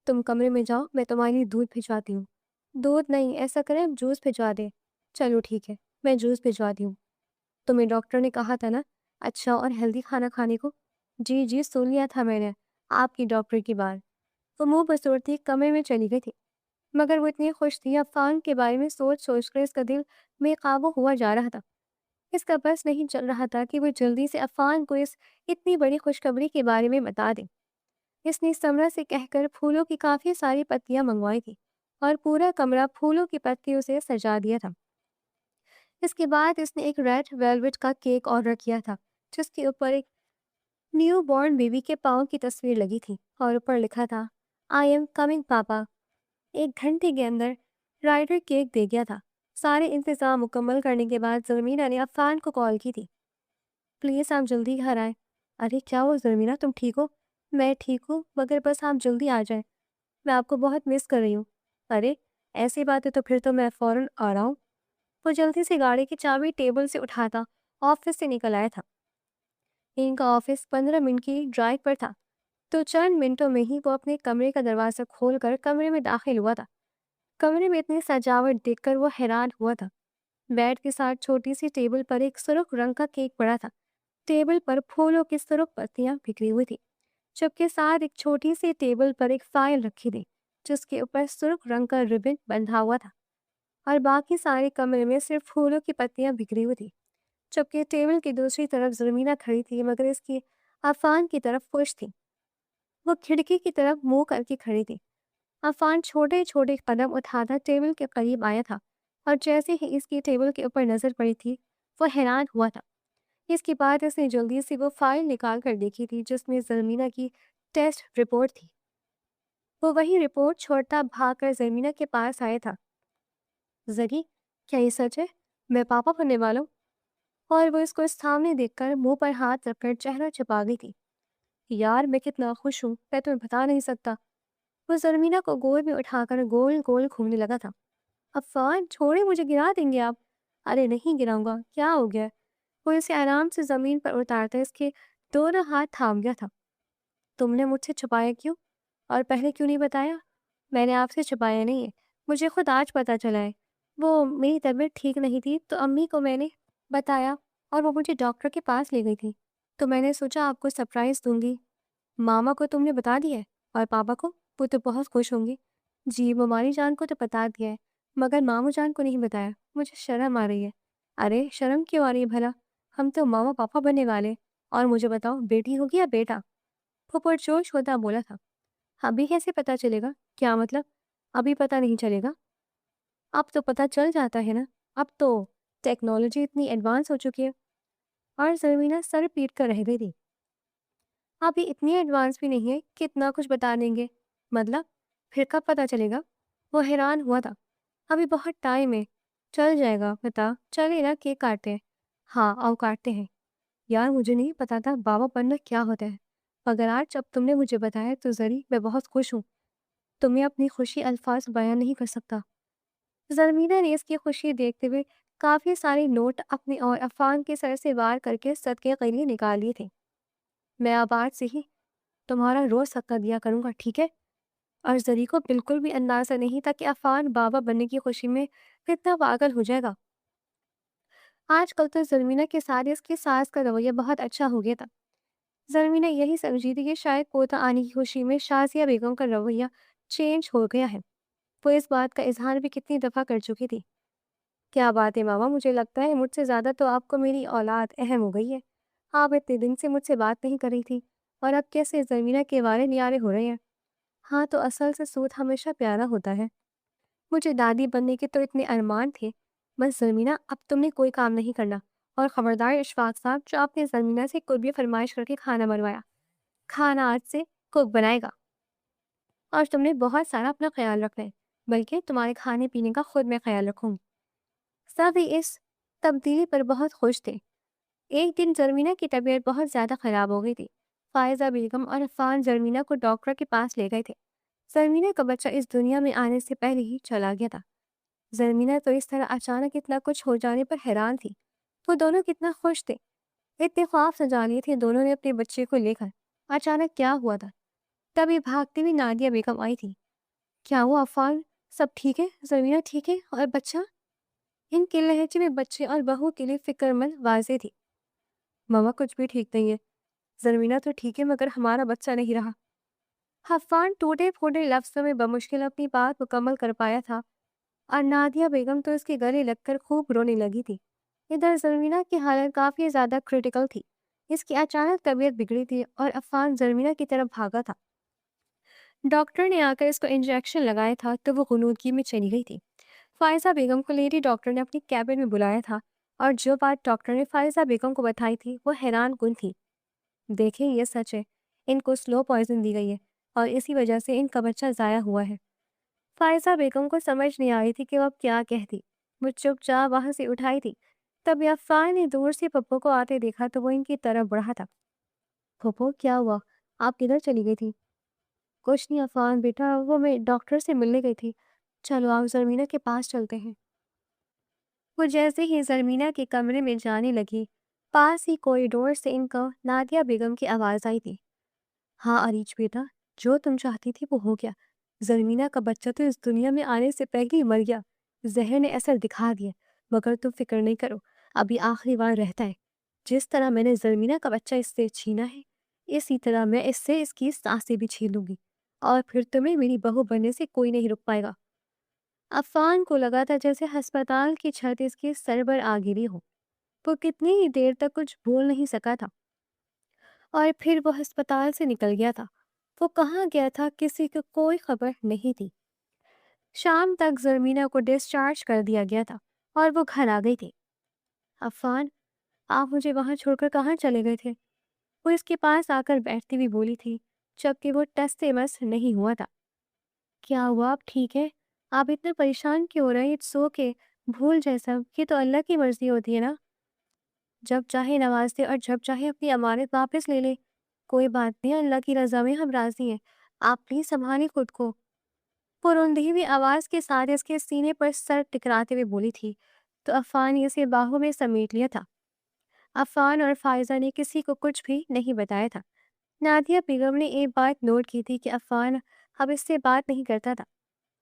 [SPEAKER 1] تم کمرے میں جاؤ، میں تمہارے لیے دودھ بھجواتی ہوں۔ دودھ نہیں، ایسا کریں جوس بھجوا دیں۔ چلو ٹھیک ہے، میں جوس بھجواتی ہوں۔ تمہیں ڈاکٹر نے کہا تھا نا اچھا اور ہیلدی کھانا کھانے کو؟ جی جی، سن لیا تھا میں نے آپ کی ڈاکٹر کی بات۔ وہ منہ بسورتی کمرے میں چلی گئی تھی، مگر وہ اتنی خوش تھی، عفان کے بارے میں سوچ سوچ کر اس کا دل بے قابو ہوا جا رہا تھا۔ اس کا بس نہیں چل رہا تھا کہ وہ جلدی سے عفان کو اس اتنی بڑی خوشخبری کے بارے میں بتا دے۔ اس نے سمرہ سے کہہ کر پھولوں کی کافی ساری پتیاں منگوائی تھی، اور پورا کمرہ پھولوں کی پتیوں سے سجا دیا تھا۔ اس کے بعد اس نے ایک ریڈ ویلویٹ کا کیک آرڈر کیا تھا، جس کے اوپر ایک نیو بورن بیبی کے پاؤں کی تصویر لگی تھی، اور اوپر لکھا تھا آئی ایم کمنگ پاپا۔ 1 گھنٹے کے اندر رائڈر کیک دے گیا تھا۔ سارے انتظام مکمل کرنے کے بعد زرمینہ نے عفان کو کال کی تھی۔ پلیز آپ جلدی گھر آئیں۔ ارے کیا ہو زرمینہ، تم ٹھیک ہو؟ میں ٹھیک ہوں، مگر بس آپ جلدی آ جائیں، میں آپ کو بہت مس کر رہی ہوں۔ ارے ایسی بات ہے تو پھر تو میں فوراً آ رہا ہوں۔ وہ جلدی سے گاڑی کی چابی ٹیبل سے اٹھاتا آفس سے نکل آیا تھا۔ ان کا آفس 15 منٹ کی ڈرائیو پر تھا، تو چند منٹوں میں ہی وہ اپنے کمرے کا دروازہ کھول کر کمرے میں داخل ہوا تھا۔ کمرے میں اتنی سجاوٹ دیکھ کر وہ حیران ہوا تھا۔ بیڈ کے ساتھ چھوٹی سی ٹیبل پر ایک سرخ رنگ کا کیک پڑا تھا۔ ٹیبل پر پھولوں کی سرخ پتیاں بکھری ہوئی تھی، جبکہ ساتھ ایک چھوٹی سی ٹیبل پر ایک فائل رکھی تھی، جس کے اوپر سرخ رنگ کا ربن بندھا ہوا تھا، اور باقی سارے کمرے میں صرف پھولوں کی پتیاں بکھری ہوئی تھی۔ جبکہ ٹیبل کی دوسری طرف زرمینہ کھڑی تھی، مگر اس کی عفان کی طرف خوش تھی۔ وہ کھڑکی کی طرف منہ کر کے کھڑی تھی۔ عفان چھوٹے چھوٹے قدم اٹھاتا ٹیبل کے قریب آیا تھا، اور جیسے ہی اس کی ٹیبل کے اوپر نظر پڑی تھی وہ حیران ہوا تھا۔ اس کے بعد اس نے جلدی سے وہ فائل نکال کر دیکھی تھی جس میں زرمینہ کی ٹیسٹ رپورٹ تھی۔ وہ وہی رپورٹ چھوڑتا بھاگ کر زرمینہ کے پاس آیا تھا۔ زری، کیا یہ سچ ہے؟ میں پاپا بننے والا ہوں؟ اور وہ اس کو سامنے دیکھ کر منہ پر ہاتھ رکھ کر چہرہ چھپا گئی تھی۔ یار میں کتنا خوش ہوں، میں تمہیں بتا نہیں سکتا۔ وہ زرمینہ کو گود میں اٹھا کر گول گول گھومنے لگا تھا۔ عفان چھوڑے، مجھے گرا دیں گے آپ۔ ارے نہیں گراؤں گا، کیا ہو گیا؟ وہ اسے آرام سے زمین پر اتارتا اس کے دونوں ہاتھ تھام گیا تھا۔ تم نے مجھ سے چھپایا کیوں؟ اور پہلے کیوں نہیں بتایا؟ میں نے آپ سے چھپایا نہیں ہے، مجھے خود آج پتا چلا ہے۔ وہ میری طبیعت ٹھیک نہیں تھی تو امی کو میں نے بتایا اور وہ مجھے ڈاکٹر کے پاس لے گئی تھی، تو میں نے سوچا آپ کو سرپرائز دوں گی۔ ماما کو تم نے بتا دیا ہے؟ اور پاپا کو؟ وہ تو بہت خوش ہوں گی۔ جی، ممانی جان کو تو بتا دیا ہے، مگر ماموں جان کو نہیں بتایا، مجھے شرم آ رہی ہے۔ ارے شرم کیوں آ رہی ہے بھلا؟ ہم تو ماما پاپا بننے والے۔ اور مجھے بتاؤ، بیٹی ہوگی یا بیٹا؟ وہ پرجوش ہوتا بولا تھا۔ ابھی کیسے پتا چلے گا؟ کیا مطلب ابھی پتا نہیں چلے گا؟ اب تو پتا چل جاتا ہے نا، اب تو ٹیکنالوجی اتنی ایڈوانس ہو چکی ہے۔ اور زرمینہ سر پیٹ کر رہ گئی تھی۔ ابھی اتنی ایڈوانس بھی نہیں ہے کہ اتنا کچھ بتا دیں گے، مطلب پھر کب پتا چلے گا؟ وہ حیران ہوا تھا۔ ابھی بہت ٹائم ہے، چل جائے گا پتا، چلے نا کیک کاٹتے ہیں۔ ہاں آؤ کاٹتے ہیں۔ یار مجھے نہیں پتا تھا بابا بننا کیا ہوتا ہے، مگر آج جب تم نے مجھے بتایا تو زری میں بہت خوش ہوں۔ تمہیں اپنی خوشی الفاظ بیان نہیں کر سکتا۔ زرمینہ نے اس کی خوشی دیکھتے ہوئے کافی سارے نوٹ اپنے اور عفان کے سر سے وار کر کے صدقے کے لیے نکال لیے تھے۔ میں اب آج سے ہی تمہارا روز صدقہ دیا کروں گا، ٹھیک ہے؟ اور زری کو بالکل بھی اندازہ نہیں تھا کہ عفان بابا بننے کی خوشی میں کتنا پاگل ہو جائے گا۔ آج کل تو زرمینہ کے ساتھ اس کی ساس کا رویہ بہت اچھا ہو گیا تھا۔ زرمینہ یہی سمجھی تھی کہ شاید پوتا آنے کی خوشی میں شازیہ بیگم کا رویہ چینج ہو گیا ہے۔ وہ اس بات کا اظہار بھی کتنی دفعہ کر چکی تھی۔ کیا بات ہے ماما، مجھے لگتا ہے مجھ سے زیادہ تو آپ کو میری اولاد اہم ہو گئی ہے۔ آپ اتنے دن سے مجھ سے بات نہیں کر رہی تھی اور اب کیسے زرمینہ کے والے نیارے ہو رہے ہیں؟ ہاں تو اصل سے سوت ہمیشہ پیارا ہوتا ہے۔ مجھے دادی بننے کے تو اتنے ارمان تھے، بس زرمینہ اب تم نے کوئی کام نہیں کرنا۔ اور خبردار اشفاق صاحب، جو آپ نے زرمینہ سے کوئی بھی فرمائش کر کے کھانا بنوایا، کھانا آج سے کوک بنائے گا۔ اور تم نے بہت سارا اپنا خیال رکھنا ہے، بلکہ تمہارے کھانے پینے کا خود میں خیال رکھوں گی۔ سبھی اس تبدیلی پر بہت خوش تھے۔ ایک دن زرمینہ کی طبیعت بہت زیادہ خراب ہو گئی تھی۔ فائزہ بیگم اور عفان زرمینہ کو ڈاکٹر کے پاس لے گئے تھے۔ زرمینہ کا بچہ اس دنیا میں آنے سے پہلے ہی چلا گیا تھا۔ زرمینہ تو اس طرح اچانک اتنا کچھ ہو جانے پر حیران تھی۔ وہ دونوں کتنا خوش تھے، اتنے خواب سجا لیے تھے دونوں نے اپنے بچے کو لے کر۔ اچانک کیا ہوا تھا؟ تبھی بھاگتی ہوئی نادیہ بیگم آئی تھی۔ کیا وہ عفان سب ٹھیک ہے؟ زرمینہ ٹھیک ہے؟ اور بچہ؟ ان کے لہجے میں بچے اور بہو کے لیے فکر مند واضح تھی۔ ماما کچھ بھی ٹھیک نہیں ہے، زرمینہ تو ٹھیک ہے مگر ہمارا بچہ نہیں رہا۔ عفان ٹوٹے پھوٹے لفظوں میں بمشکل اپنی بات مکمل کر پایا تھا اور نادیہ بیگم تو اس کے گلے لگ کر خوب رونے لگی تھی۔ ادھر زرمینہ کی حالت کافی زیادہ کریٹیکل تھی۔ اس کی اچانک طبیعت بگڑی تھی اور عفان زرمینہ کی طرف بھاگا تھا۔ ڈاکٹر نے آ کر اس کو انجیکشن لگایا تھا تو وہ غنودگی میں چلی گئی تھی۔ فائزہ بیگم کو لیڈی ڈاکٹر نے اپنی کیبن میں بلایا تھا اور جو بات ڈاکٹر نے فائزہ بیگم کو بتائی تھی وہ حیران کن تھی۔ دیکھیں یہ سچ ہے، ان کو سلو پوائزن دی گئی ہے اور اسی وجہ سے ان کا بچہ ضائع ہوا ہے۔ فائزہ بیگم کو سمجھ نہیں آئی تھی کہ وہ اب کیا کہتی۔ وہ چپ چاپ وہاں سے اٹھائی تھی، تب عفان نے دور سے پپو کو آتے دیکھا تو وہ ان کی طرف بڑھا تھا۔ پپو کیا ہوا؟ آپ کدھر چلی گئی تھی؟ کچھ نہیں عفان بیٹا، وہ میں ڈاکٹر سے ملنے گئی تھی، چلو آپ زرمینہ کے پاس چلتے ہیں۔ وہ جیسے ہی زرمینہ کے کمرے میں جانے لگی، پاس ہی کوریڈور سے ان کو نادیہ بیگم کی آواز آئی تھی۔ ہاں اریج بیٹا، جو تم چاہتی تھی وہ ہو گیا۔ زرمینہ کا بچہ تو اس دنیا میں آنے سے پہلے ہی مر گیا، زہر نے اثر دکھا دیا، مگر تم فکر نہیں کرو، ابھی آخری بار رہتا ہے۔ جس طرح میں نے زرمینہ کا بچہ اس سے چھینا ہے، اسی طرح میں اس سے اس کی سانسیں بھی چھین لوں گی، اور پھر تمہیں میری بہو بننے سے کوئی نہیں رک پائے گا۔ عفان کو لگا تھا جیسے ہسپتال کی چھت اس کے سر پر آ گری ہو۔ وہ کتنی ہی دیر تک کچھ بول نہیں سکا تھا اور پھر وہ ہسپتال سے نکل گیا تھا۔ وہ کہاں گیا تھا کسی کو کوئی خبر نہیں تھی۔ شام تک زرمینہ کو ڈسچارج کر دیا گیا تھا اور وہ گھر آ گئی تھی۔ عفان، آپ مجھے وہاں چھوڑ کر کہاں چلے گئے تھے؟ وہ اس کے پاس آ کر بیٹھتی ہوئی بولی تھی، جبکہ وہ ٹس سے مس نہیں ہوا تھا۔ کیا ہوا؟ آپ ٹھیک ہے؟ آپ اتنے پریشان کیوں ہو رہے ہیں؟ اٹس اوکے، بھول جائے سب، یہ تو اللہ کی مرضی ہوتی ہے نا، جب چاہے نواز دے اور جب چاہے اپنی امانت واپس لے لے۔ کوئی بات نہیں، اللہ کی رضا میں ہم راضی ہیں، آپ پلیز سنبھالیں خود کو۔ وہ روندہوی آواز کے ساتھ اس کے سینے پر سر ٹکراتے ہوئے بولی تھی تو عفان نے اسے باہوں میں سمیٹ لیا تھا۔ عفان اور فائزہ نے کسی کو کچھ بھی نہیں بتایا تھا۔ نادیہ بیگم نے ایک بات نوٹ کی تھی کہ عفان اب اس سے بات نہیں کرتا تھا۔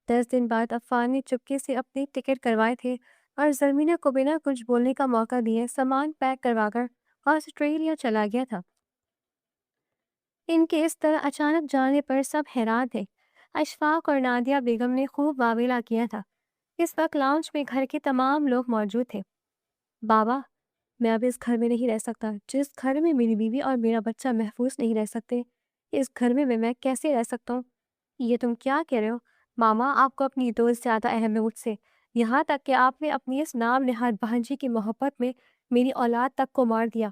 [SPEAKER 1] 10 دن بعد عفان نے چپکے سے اپنے ٹکٹ کروائے تھے اور زرمینہ کو بنا کچھ بولنے کا موقع دیے سامان پیک کروا کر آسٹریلیا چلا گیا تھا۔ ان کے اس طرح اچانک جانے پر سب حیران تھے۔ اشفاق اور نادیہ بیگم نے خوب واویلا کیا تھا۔ اس وقت لاؤنج میں گھر کے تمام لوگ موجود تھے۔ بابا، میں اب اس گھر میں نہیں رہ سکتا۔ جس گھر میں میری بیوی اور میرا بچہ محفوظ نہیں رہ سکتے، اس گھر میں کیسے رہ سکتا ہوں؟ یہ تم کیا کہہ رہے ہو؟ ماما، آپ کو اپنی دوست زیادہ اہم ہے مجھ سے، یہاں تک کہ آپ نے اپنی اس نام نہاد بہنجی کی محبت میں میری اولاد تک کو مار دیا۔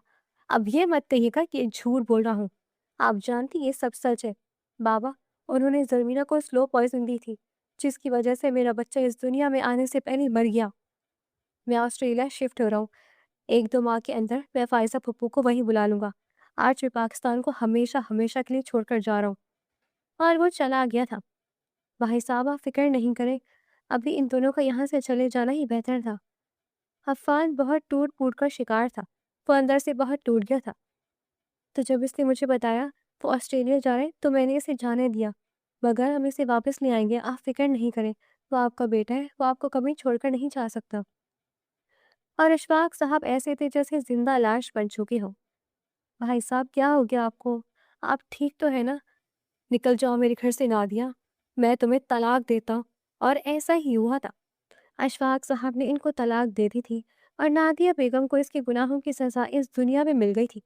[SPEAKER 1] اب یہ مت کہیے گا کہ جھوٹ بول رہا ہوں، آپ جانتی یہ سب سچ ہے۔ بابا، انہوں نے زرمینہ کو سلو پوائزن دی تھی، جس کی وجہ سے میرا بچہ اس دنیا میں آنے سے پہلے مر گیا۔ میں آسٹریلیا شفٹ ہو رہا ہوں، 1-2 ماہ کے اندر میں فائزہ پھپھو کو وہیں بلا لوں گا۔ آج میں پاکستان کو ہمیشہ ہمیشہ کے لیے چھوڑ کر جا رہا ہوں۔ اور وہ چلا گیا تھا۔ بھائی صاحب، آپ فکر نہیں کریں، ابھی ان دونوں کا یہاں سے چلے جانا ہی بہتر تھا۔ عفان بہت ٹوٹ پوٹ کا شکار تھا، وہ اندر سے بہت ٹوٹ گیا تھا۔ تو جب اس نے مجھے بتایا وہ آسٹریلیا جا رہے تو میں نے اسے جانے دیا، مگر ہم اسے واپس لے آئیں گے، آپ فکر نہیں کریں، وہ آپ کا بیٹا ہے، وہ آپ کو کبھی چھوڑ کر نہیں جا سکتا۔ اور اشفاق صاحب ایسے تھے جیسے زندہ لاش بن چکی ہو۔ بھائی صاحب، کیا ہو گیا آپ کو؟ آپ ٹھیک تو ہے نا؟ نکل جاؤ میرے گھر سے نادیہ، میں تمہیں طلاق دیتا ہوں۔ اور ایسا ہی ہوا تھا۔ اشفاق صاحب نے ان کو طلاق دے دی تھی اور نادیہ بیگم کو اس کے گناہوں کی سزا اس دنیا میں مل گئی تھی،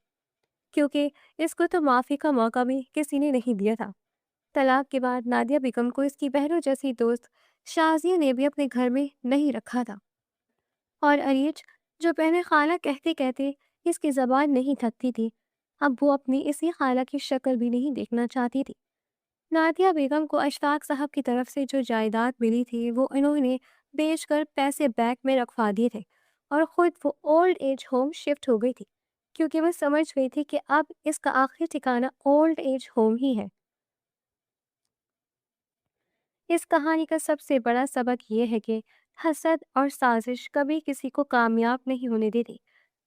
[SPEAKER 1] کیونکہ اس کو تو معافی کا موقع بھی کسی نے نہیں دیا تھا۔ طلاق کے بعد نادیہ بیگم کو اس کی بہنوں جیسی دوست شازیہ نے بھی اپنے گھر میں نہیں رکھا تھا، اور اریج، جو پہلے خالہ کہتے کہتے اس کی زبان نہیں تھکتی تھی، اب وہ اپنی اسی خالہ کی شکل بھی نہیں دیکھنا چاہتی تھی۔ نادیہ بیگم کو اشفاق صاحب کی طرف سے جو جائیداد ملی تھی وہ انہوں نے بیچ کر پیسے بینک میں رکھوا دیے تھے، اور خود وہ اولڈ ایج ہوم شفٹ ہو گئی تھی، کیونکہ وہ سمجھ گئی تھی کہ اب اس کا آخری ٹھکانہ اولڈ ایج ہوم ہی ہے۔ اس کہانی کا سب سے بڑا سبق یہ ہے کہ حسد اور سازش کبھی کسی کو کامیاب نہیں ہونے دیتی،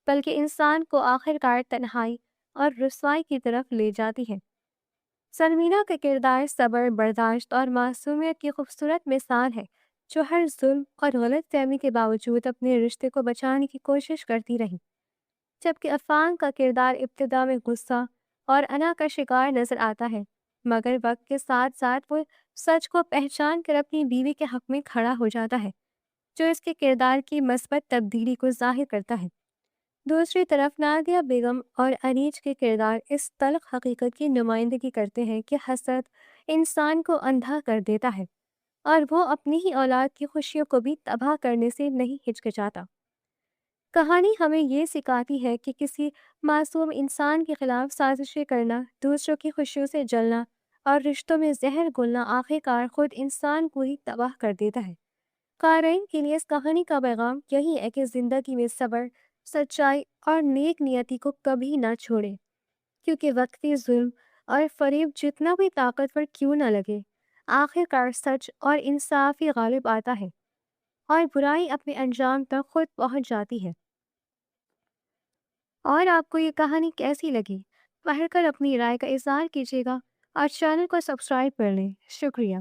[SPEAKER 1] بلکہ انسان کو آخر کار تنہائی اور رسوائی کی طرف لے جاتی ہے۔ سلمینہ کا کردار صبر، برداشت اور معصومیت کی خوبصورت مثال ہے، جو ہر ظلم اور غلط فہمی کے باوجود اپنے رشتے کو بچانے کی کوشش کرتی رہی، جبکہ عفان کا کردار ابتدا میں غصہ اور انا کا شکار نظر آتا ہے، مگر وقت کے ساتھ ساتھ وہ سچ کو پہچان کر اپنی بیوی کے حق میں کھڑا ہو جاتا ہے، جو اس کے کردار کی مثبت تبدیلی کو ظاہر کرتا ہے۔ دوسری طرف نادیہ بیگم اور انیج کے کردار اس تلخ حقیقت کی نمائندگی کرتے ہیں کہ حسد انسان کو اندھا کر دیتا ہے، اور وہ اپنی ہی اولاد کی خوشیوں کو بھی تباہ کرنے سے نہیں ہچکچاتا۔ کہانی ہمیں یہ سکھاتی ہے کہ کسی معصوم انسان کے خلاف سازشیں کرنا، دوسروں کی خوشیوں سے جلنا اور رشتوں میں زہر گھولنا آخر کار خود انسان کو ہی تباہ کر دیتا ہے۔ قارئین کے لیے اس کہانی کا پیغام یہی ہے کہ زندگی میں صبر، سچائی اور نیک نیتی کو کبھی نہ چھوڑیں، کیونکہ وقتی ظلم اور فریب جتنا بھی طاقتور کیوں نہ لگے، آخر کار سچ اور انصاف ہی غالب آتا ہے، اور برائی اپنے انجام تک خود پہنچ جاتی ہے۔ اور آپ کو یہ کہانی کیسی لگی؟ پڑھ کر اپنی رائے کا اظہار کیجیے گا اور چینل کو سبسکرائب کر لیں۔ شکریہ۔